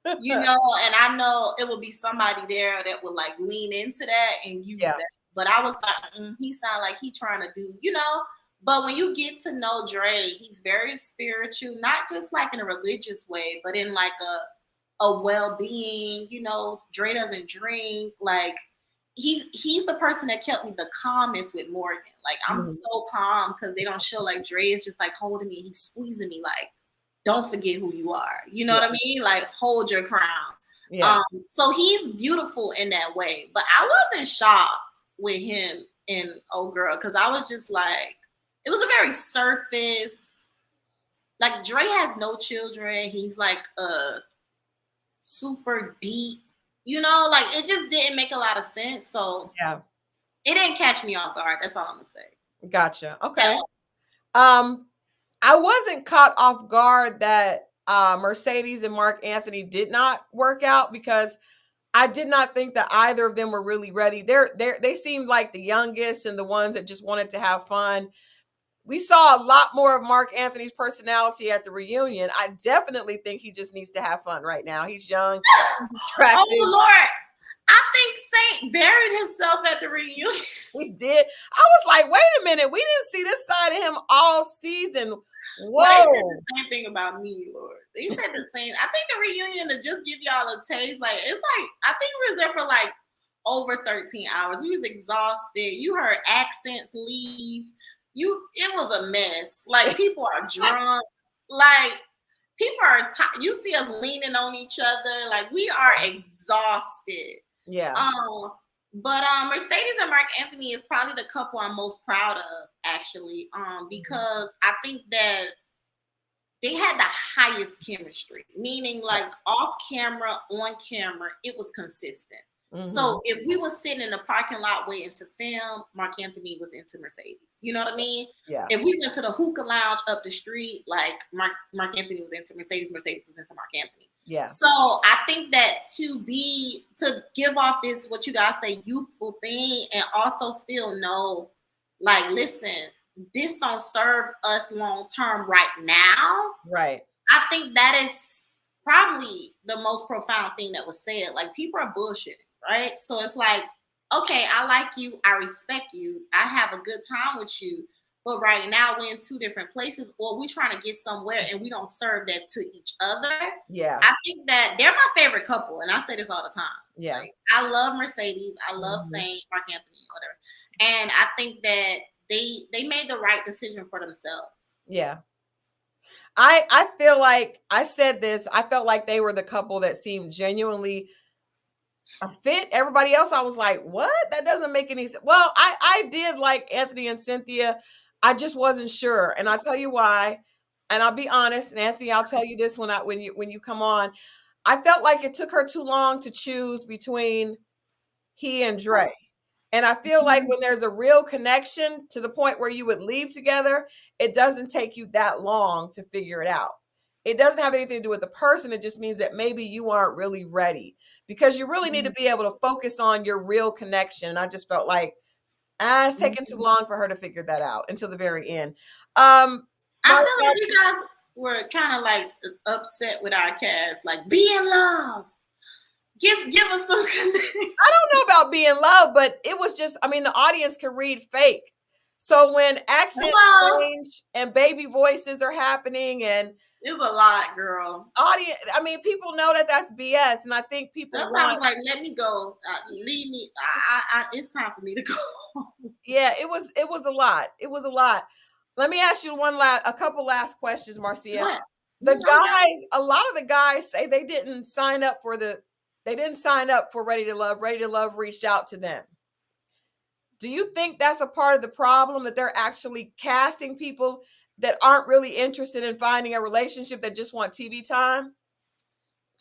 And I know it would be somebody there that would like lean into that and use that. But I was like, he sounded like he trying to do, But when you get to know Dre, he's very spiritual, not just like in a religious way, but in like a well-being. Dre doesn't drink. Like he's the person that kept me the calmest with Morgan. Like I'm so calm because they don't show like Dre is just like holding me, he's squeezing me like, don't forget who you are. You know what I mean? Like hold your crown. Yeah. So he's beautiful in that way. But I wasn't shocked with him and old girl because I was just like, it was a very surface. Like Dre has no children. He's like super deep. Like it just didn't make a lot of sense. So yeah, it didn't catch me off guard. That's all I'm gonna say. Gotcha. Okay. I wasn't caught off guard that Mercedes and Mark Anthony did not work out because I did not think that either of them were really ready. They seemed like the youngest and the ones that just wanted to have fun. We saw a lot more of Mark Anthony's personality at the reunion. I definitely think he just needs to have fun right now. He's young, attractive. Oh, Lord. I think Saint buried himself at the reunion. He did. I was like, wait a minute. We didn't see this side of him all season. Whoa. Well, he said the same thing about me, Lord. He said the same. I think the reunion, to just give y'all a taste, like, it's like, I think we was there for like over 13 hours. We was exhausted. You heard accents leave. It was a mess. Like people are drunk. Like people are you see us leaning on each other. Like we are exhausted. Yeah. But Mercedes and Mark Anthony is probably the couple I'm most proud of, actually. Because I think that they had the highest chemistry, meaning like off camera, on camera, it was consistent. So if we were sitting in the parking lot waiting to film, Mark Anthony was into Mercedes. You know what I mean? Yeah. If we went to the hookah lounge up the street, like Mark Anthony was into Mercedes, Mercedes was into Mark Anthony. Yeah. So I think that to give off this, what you guys say, youthful thing, and also still know, like, listen, this don't serve us long term right now. Right. I think that is probably the most profound thing that was said. Like, people are bullshitting, right? So it's like, okay, I like you, I respect you, I have a good time with you, but right now we're in two different places, or we're trying to get somewhere and we don't serve that to each other. Yeah. I think that they're my favorite couple, and I say this all the time. Yeah. Like, I love Mercedes, I love Saint, Mark Anthony, whatever. And I think that they made the right decision for themselves. Yeah. I feel like I said this. I felt like they were the couple that seemed genuinely a fit. Everybody else, I was like, what? That doesn't make any sense. Well, I did like Anthony and Cynthia. I just wasn't sure. And I'll tell you why. And I'll be honest, and Anthony, I'll tell you this when you come on. I felt like it took her too long to choose between he and Dre. And I feel like when there's a real connection to the point where you would leave together, it doesn't take you that long to figure it out. It doesn't have anything to do with the person. It just means that maybe you aren't really ready, because you really need to be able to focus on your real connection. And I just felt like it's taking too long for her to figure that out until the very end. I feel like you guys were kind of like upset with our cast, like, be in love. Give us some connection. I don't know about being in love, but it was just, I mean, the audience can read fake. So when accents change and baby voices are happening, and it's a lot, girl. Audience, I mean, people know that that's BS, and I think people. That's why I was like, let me go, leave me. It's time for me to go. Yeah, it was a lot. It was a lot. Let me ask you a couple last questions, Marcia. What? The guys, a lot of the guys say they didn't sign up for Ready to Love. Ready to Love reached out to them. Do you think that's a part of the problem, that they're actually casting people that aren't really interested in finding a relationship, that just want TV time?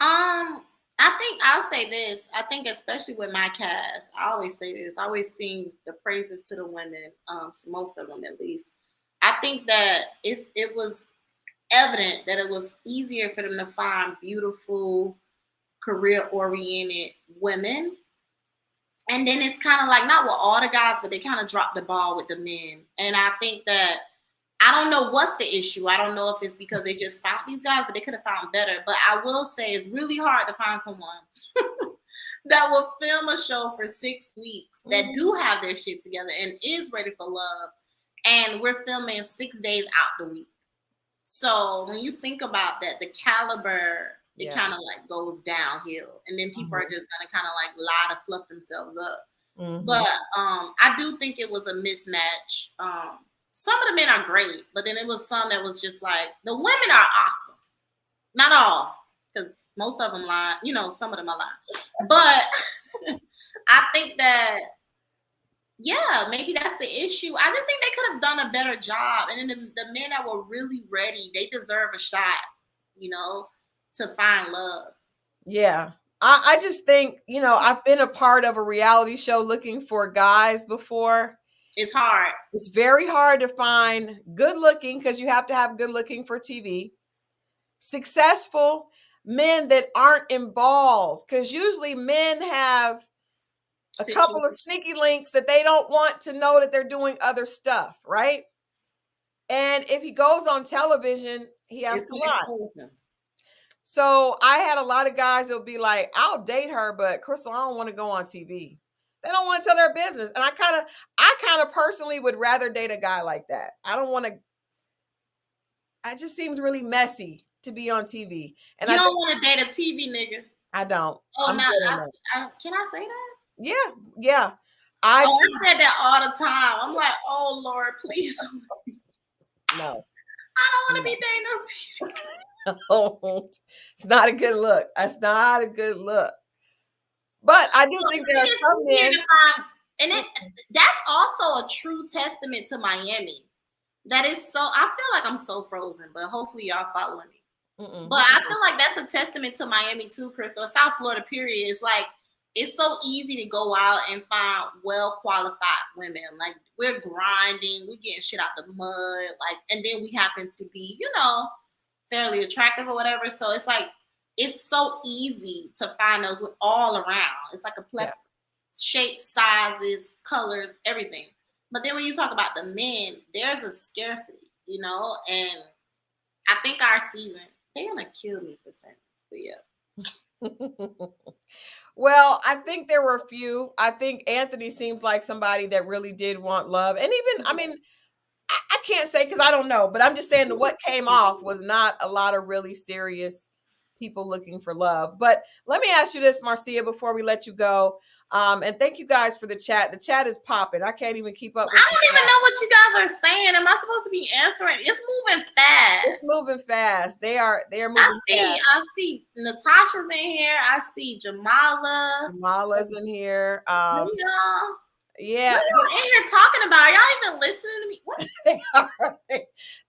I think I'll say this. I think especially with my cast, I always say this. I always sing the praises to the women, most of them at least. I think that it was evident that it was easier for them to find beautiful, career-oriented women. And then it's kind of like, not with all the guys, but they kind of dropped the ball with the men. And I think that, I don't know what's the issue. I don't know if it's because they just found these guys, but they could have found better. But I will say it's really hard to find someone that will film a show for 6 weeks that do have their shit together and is ready for love. And we're filming 6 days out the week. So when you think about that, the caliber, it kind of like goes downhill, and then people are just gonna kind of like lie to fluff themselves up. But I do think it was a mismatch. Some of the men are great, but then it was some that was just like, the women are awesome. Not all, because most of them lie. You know, some of them are lying. But I think that, yeah, maybe that's the issue. I just think they could have done a better job. And then the men that were really ready, they deserve a shot, you know, to find love. Yeah. I just think, you know, I've been a part of a reality show looking for guys before. It's hard. It's very hard to find good looking, because you have to have good looking for TV. Successful men that aren't involved, because usually men have a couple of sneaky links that they don't want to know that they're doing other stuff, right? And if he goes on television, he has to lie. So I had a lot of guys that'll be like, I'll date her, but Crystal, I don't want to go on TV. They don't want to tell their business. And I kind of personally would rather date a guy like that. I don't want to. It just seems really messy to be on TV. And you don't want to date a TV nigga. I don't. Oh, no. Can I say that? Yeah. I said that all the time. I'm like, oh Lord, please. No. I don't want to be dating no TV. No, it's not a good look. That's not a good look. But I do think there are some men. And that's also a true testament to Miami. That is so, I feel like I'm so frozen, but hopefully y'all following me. But I feel like that's a testament to Miami too, Crystal. South Florida, period. It's like, it's so easy to go out and find well qualified women. Like we're grinding, we're getting shit out the mud, like, and then we happen to be, you know, fairly attractive or whatever. So it's like it's so easy to find those all around. It's like a plethora, shapes, sizes, colors, everything. But then when you talk about the men, there's a scarcity, you know, and I think our season, they're gonna kill me for saying this, but yeah. Well, I think there were a few. I think Anthony seems like somebody that really did want love. And even, I mean, I can't say because I don't know, but I'm just saying that what came off was not a lot of really serious people looking for love. But let me ask you this, Marcia, before we let you go. And thank you guys for the chat. The chat is popping. I can't even keep up with I don't even know what you guys are saying. Am I supposed to be answering? It's moving fast. It's moving fast. They are moving fast. I see Natasha's in here. I see Jamala. Jamala's in here. Y'all. Yeah. What are y'all in here talking about? Are y'all even listening to me? What? They are.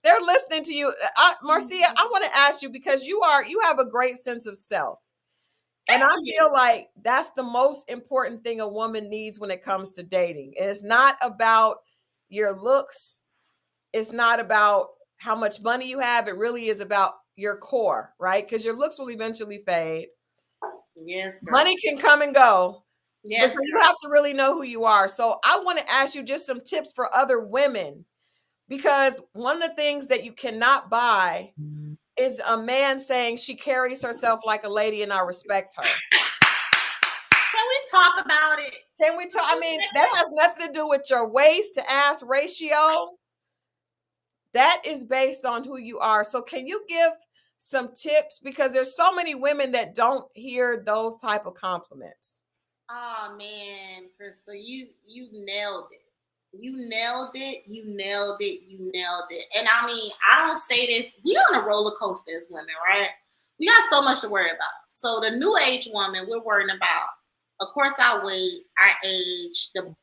They're listening to you. Marcia, I want to ask you because you have a great sense of self. And I feel like that's the most important thing a woman needs when it comes to dating. It's not about your looks. It's not about how much money you have. It really is about your core, right? Because your looks will eventually fade. Yes. Girl. Money can come and go. Yes. But so you have to really know who you are. So I want to ask you just some tips for other women, because one of the things that you cannot buy is a man saying she carries herself like a lady and I respect her. Can we talk about it? Can we talk? I mean, that has nothing to do with your waist to ass ratio. That is based on who you are. So can you give some tips? Because there's so many women that don't hear those type of compliments. Oh man, Crystal, you nailed it. You nailed it. You nailed it. You nailed it. And I mean, I don't say this. We on a roller coaster as women, right? We got so much to worry about. So the new age woman, we're worrying about, of course, our weight, our age, the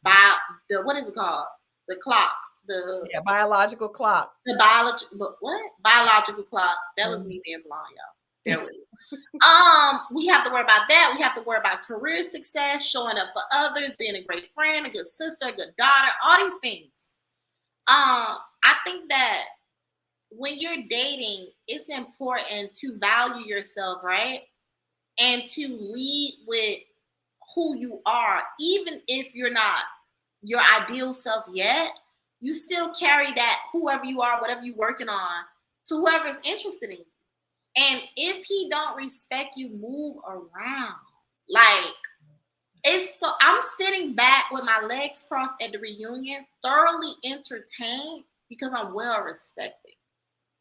what is it called? The clock. The biological clock. The biological clock. That was me being blonde, y'all. There we go. We have to worry about that. We have to worry about career success, showing up for others, being a great friend, a good sister, a good daughter, all these things. I think that when you're dating, it's important to value yourself, right? And to lead with who you are, even if you're not your ideal self yet. You still carry that, whoever you are, whatever you're working on, to whoever's interested in you. And if he don't respect you, move around. Like, it's so, I'm sitting back with my legs crossed at the reunion, thoroughly entertained because I'm well respected.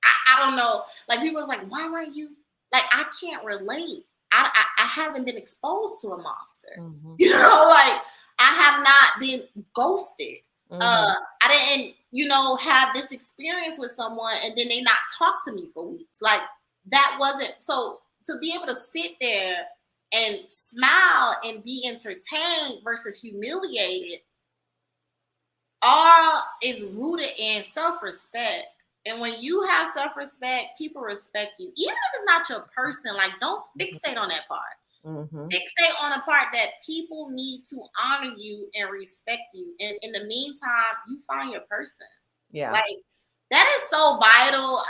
I don't know. Like, people was like, why weren't you? Like, I can't relate. I haven't been exposed to a monster. Mm-hmm. You know, like, I have not been ghosted. Mm-hmm. I didn't, have this experience with someone and then they not talk to me for weeks. Like, that wasn't, so to be able to sit there and smile and be entertained versus humiliated, all is rooted in self-respect. And when you have self-respect, people respect you. Even if it's not your person, like, don't fixate on that part. Mm-hmm. Fixate on a part that people need to honor you and respect you. And in the meantime, you find your person. Yeah. Like, that is so vital.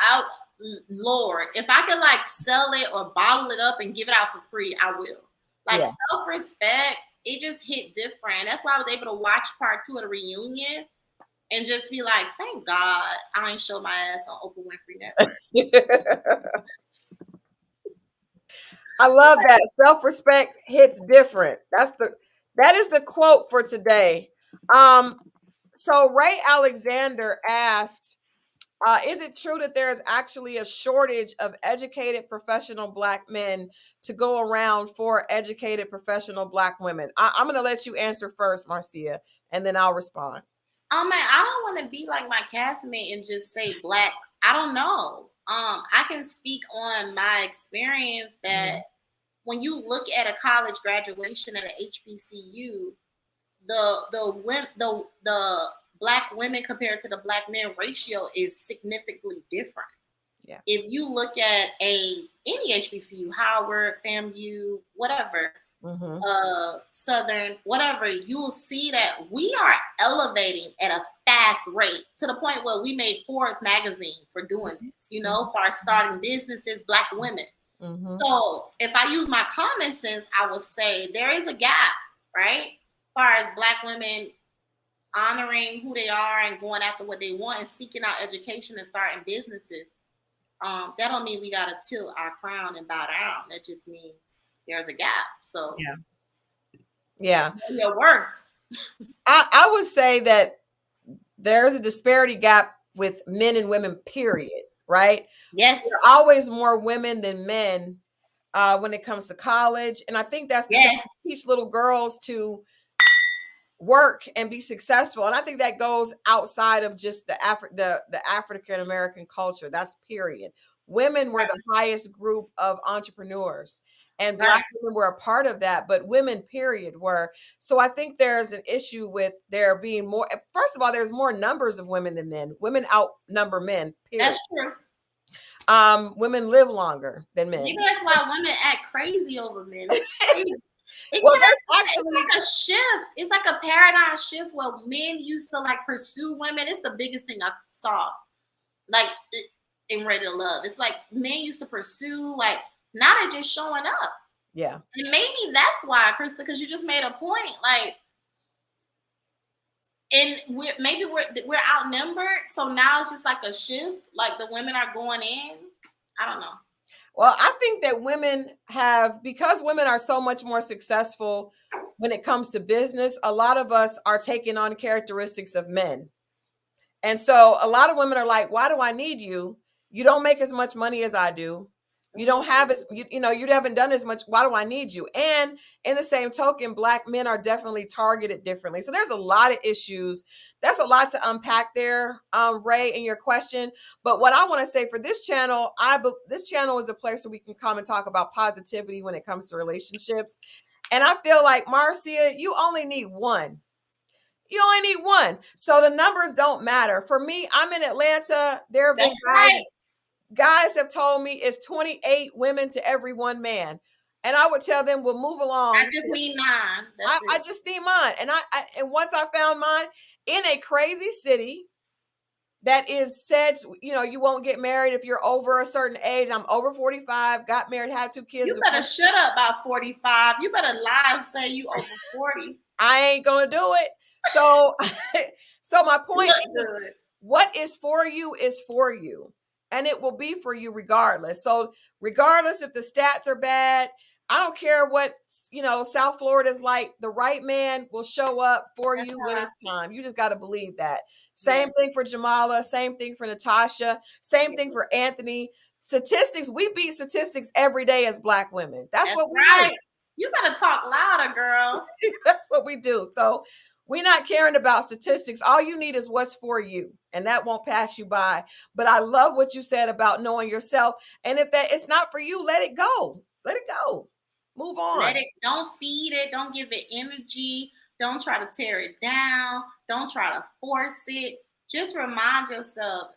Lord, if I could like sell it or bottle it up and give it out for free, I will. Like, self-respect, it just hit different. That's why I was able to watch part 2 of the reunion and just be like, thank God I ain't show my ass on Oprah Winfrey Network. I love that. Self-respect hits different. That is the quote for today. So Ray Alexander asked, is it true that there is actually a shortage of educated professional Black men to go around for educated professional Black women? I'm going to let you answer first, Marcia, and then I'll respond. Oh man, I don't want to be like my castmate and just say Black. I don't know. I can speak on my experience that when you look at a college graduation at a HBCU, the Black women compared to the Black men ratio is significantly different. Yeah. If you look at any HBCU, Howard, FAMU, whatever, Mm-hmm. Southern, whatever, you will see that we are elevating at a fast rate to the point where we made Forbes magazine for doing this, for our starting businesses, Black women. Mm-hmm. So if I use my common sense, I would say there is a gap, right? As far as Black women honoring who they are and going after what they want and seeking out education and starting businesses. That don't mean we gotta tilt our crown and bow down. That just means there's a gap. So yeah, your worth. I would say that there's a disparity gap with men and women, period. Right? Yes. There are always more women than men when it comes to college, and I think that's because we teach little girls to work and be successful, and I think that goes outside of just the African American culture. That's period. Women were the highest group of entrepreneurs, and Black women were a part of that, but women, period, were. So I think there's an issue with there being more. First of all, there's more numbers of women than men. Women outnumber men, period. That's true. Women live longer than men. Maybe that's why women act crazy over men. It's crazy. Well, that's actually it's like a shift. It's like a paradigm shift where men used to like pursue women. It's the biggest thing I saw, like in Ready to Love. It's like men used to pursue, like now they're just showing up. Yeah, and maybe that's why, Krista, because you just made a point, like, and we're outnumbered. So now it's just like a shift. Like the women are going in. I don't know. Well, I think that women have, because women are so much more successful when it comes to business, a lot of us are taking on characteristics of men. And so a lot of women are like, why do I need you? You don't make as much money as I do. You don't have as, you haven't done as much. Why do I need you? And in the same token, Black men are definitely targeted differently. So there's a lot of issues. That's a lot to unpack there, Ray, in your question. But what I want to say for this channel, this channel is a place where we can come and talk about positivity when it comes to relationships. And I feel like, Marcia, you only need one. You only need one. So the numbers don't matter. For me, I'm in Atlanta. There have been guys have told me it's 28 women to every one man. And I would tell them, well, move along. I just need mine. I just need mine. And and once I found mine in a crazy city that is said, you won't get married if you're over a certain age. I'm over 45, got married, had 2 kids. You better shut up about 45. You better lie and say you over 40. I ain't gonna do it. So, so my point is, what is for you is for you. And it will be for you regardless. So regardless if the stats are bad, I don't care what, South Florida is like, the right man will show up for you when it's time. You just got to believe that. Same thing for Jamala, same thing for Natasha, same thing for Anthony. Statistics, we beat statistics every day as Black women. That's what we do. You better talk louder, girl. That's what we do. So we're not caring about statistics. All you need is what's for you, and that won't pass you by. But I love what you said about knowing yourself. And if that it's not for you, let it go. Let it go. Move on. Don't feed it. Don't give it energy. Don't try to tear it down. Don't try to force it. Just remind yourself,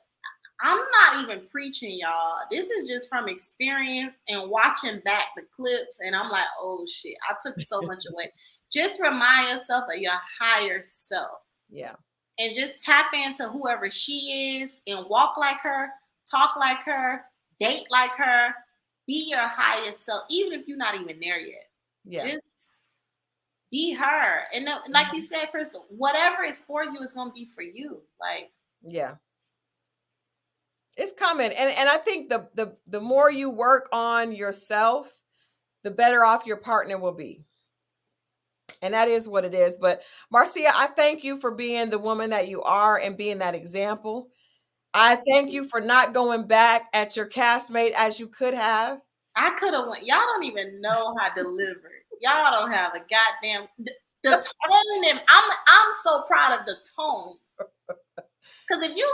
I'm not even preaching, y'all. This is just from experience and watching back the clips. And I'm like, oh shit, I took so much away. Just remind yourself of your higher self. Yeah. And just tap into whoever she is and walk like her, talk like her, date like her, be your highest self, even if you're not even there yet. Yeah. Just be her. And like you said, Crystal, whatever is for you is going to be for you. Like, yeah. It's coming. And I think the more you work on yourself, the better off your partner will be. And that is what it is. But Marcia, I thank you for being the woman that you are and being that example. I thank you for not going back at your castmate as you could have. I could have went. Y'all don't even know how I delivered. Y'all don't have a goddamn the tone. And I'm so proud of the tone. Because if you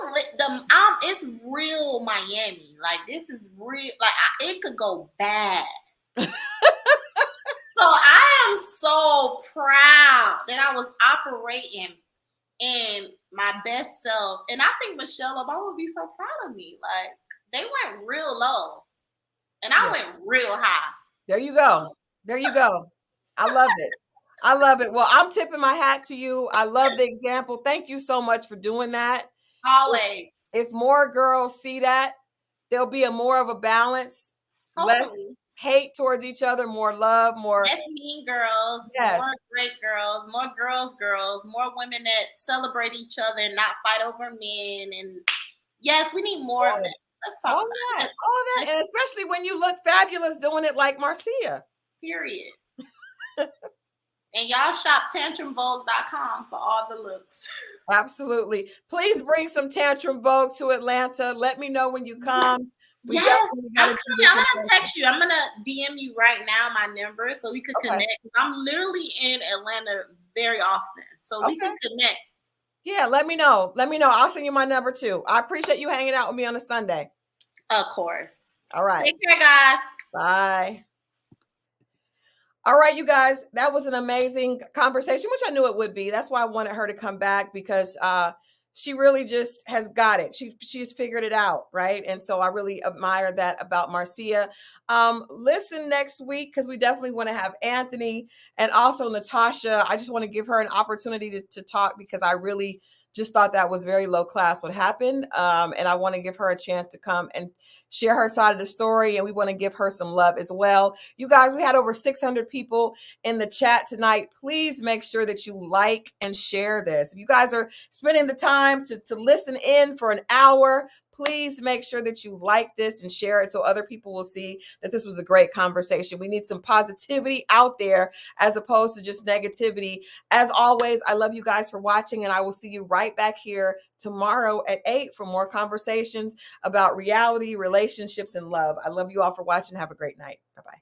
it's real Miami. Like this is real. Like it could go bad. So I am so proud that I was operating in my best self. And I think Michelle Obama would be so proud of me. Like they went real low and I went real high. There you go. There you go. I love it. I love it. Well, I'm tipping my hat to you. I love the example. Thank you so much for doing that. Always. If more girls see that, there'll be a more of a balance, less Hopefully. hate towards each other, more love, more Less mean girls, yes, more great girls, more girls, more women that celebrate each other and not fight over men. And yes, we need more of that. Let's talk all about that, it. all that, and especially when you look fabulous doing it like Marcia. Period. And y'all shop tantrumvogue.com for all the looks. Absolutely. Please bring some Tantrum Vogue to Atlanta. Let me know when you come. We Yes, definitely got I'm to do coming. this. I'm gonna text you. I'm gonna DM you right now my number so we could Okay. connect. I'm literally in Atlanta very often, so we can connect. Yeah, let me know. Let me know. I'll send you my number too. I appreciate you hanging out with me on a Sunday. Of course. All right. Take care, guys. Bye. All right, you guys, that was an amazing conversation, which I knew it would be. That's why I wanted her to come back because she really just has got it. She's figured it out, right? And so I really admire that about Marcia. Listen next week because we definitely want to have Anthony and also Natasha. I just want to give her an opportunity to talk because I really just thought that was very low class what happened. And I want to give her a chance to come and share her side of the story. And we want to give her some love as well. You guys, we had over 600 people in the chat tonight. Please make sure that you like and share this. If you guys are spending the time to listen in for an hour, please make sure that you like this and share it so other people will see that this was a great conversation. We need some positivity out there as opposed to just negativity. As always, I love you guys for watching, and I will see you right back here tomorrow at 8 for more conversations about reality, relationships, and love. I love you all for watching. Have a great night. Bye-bye.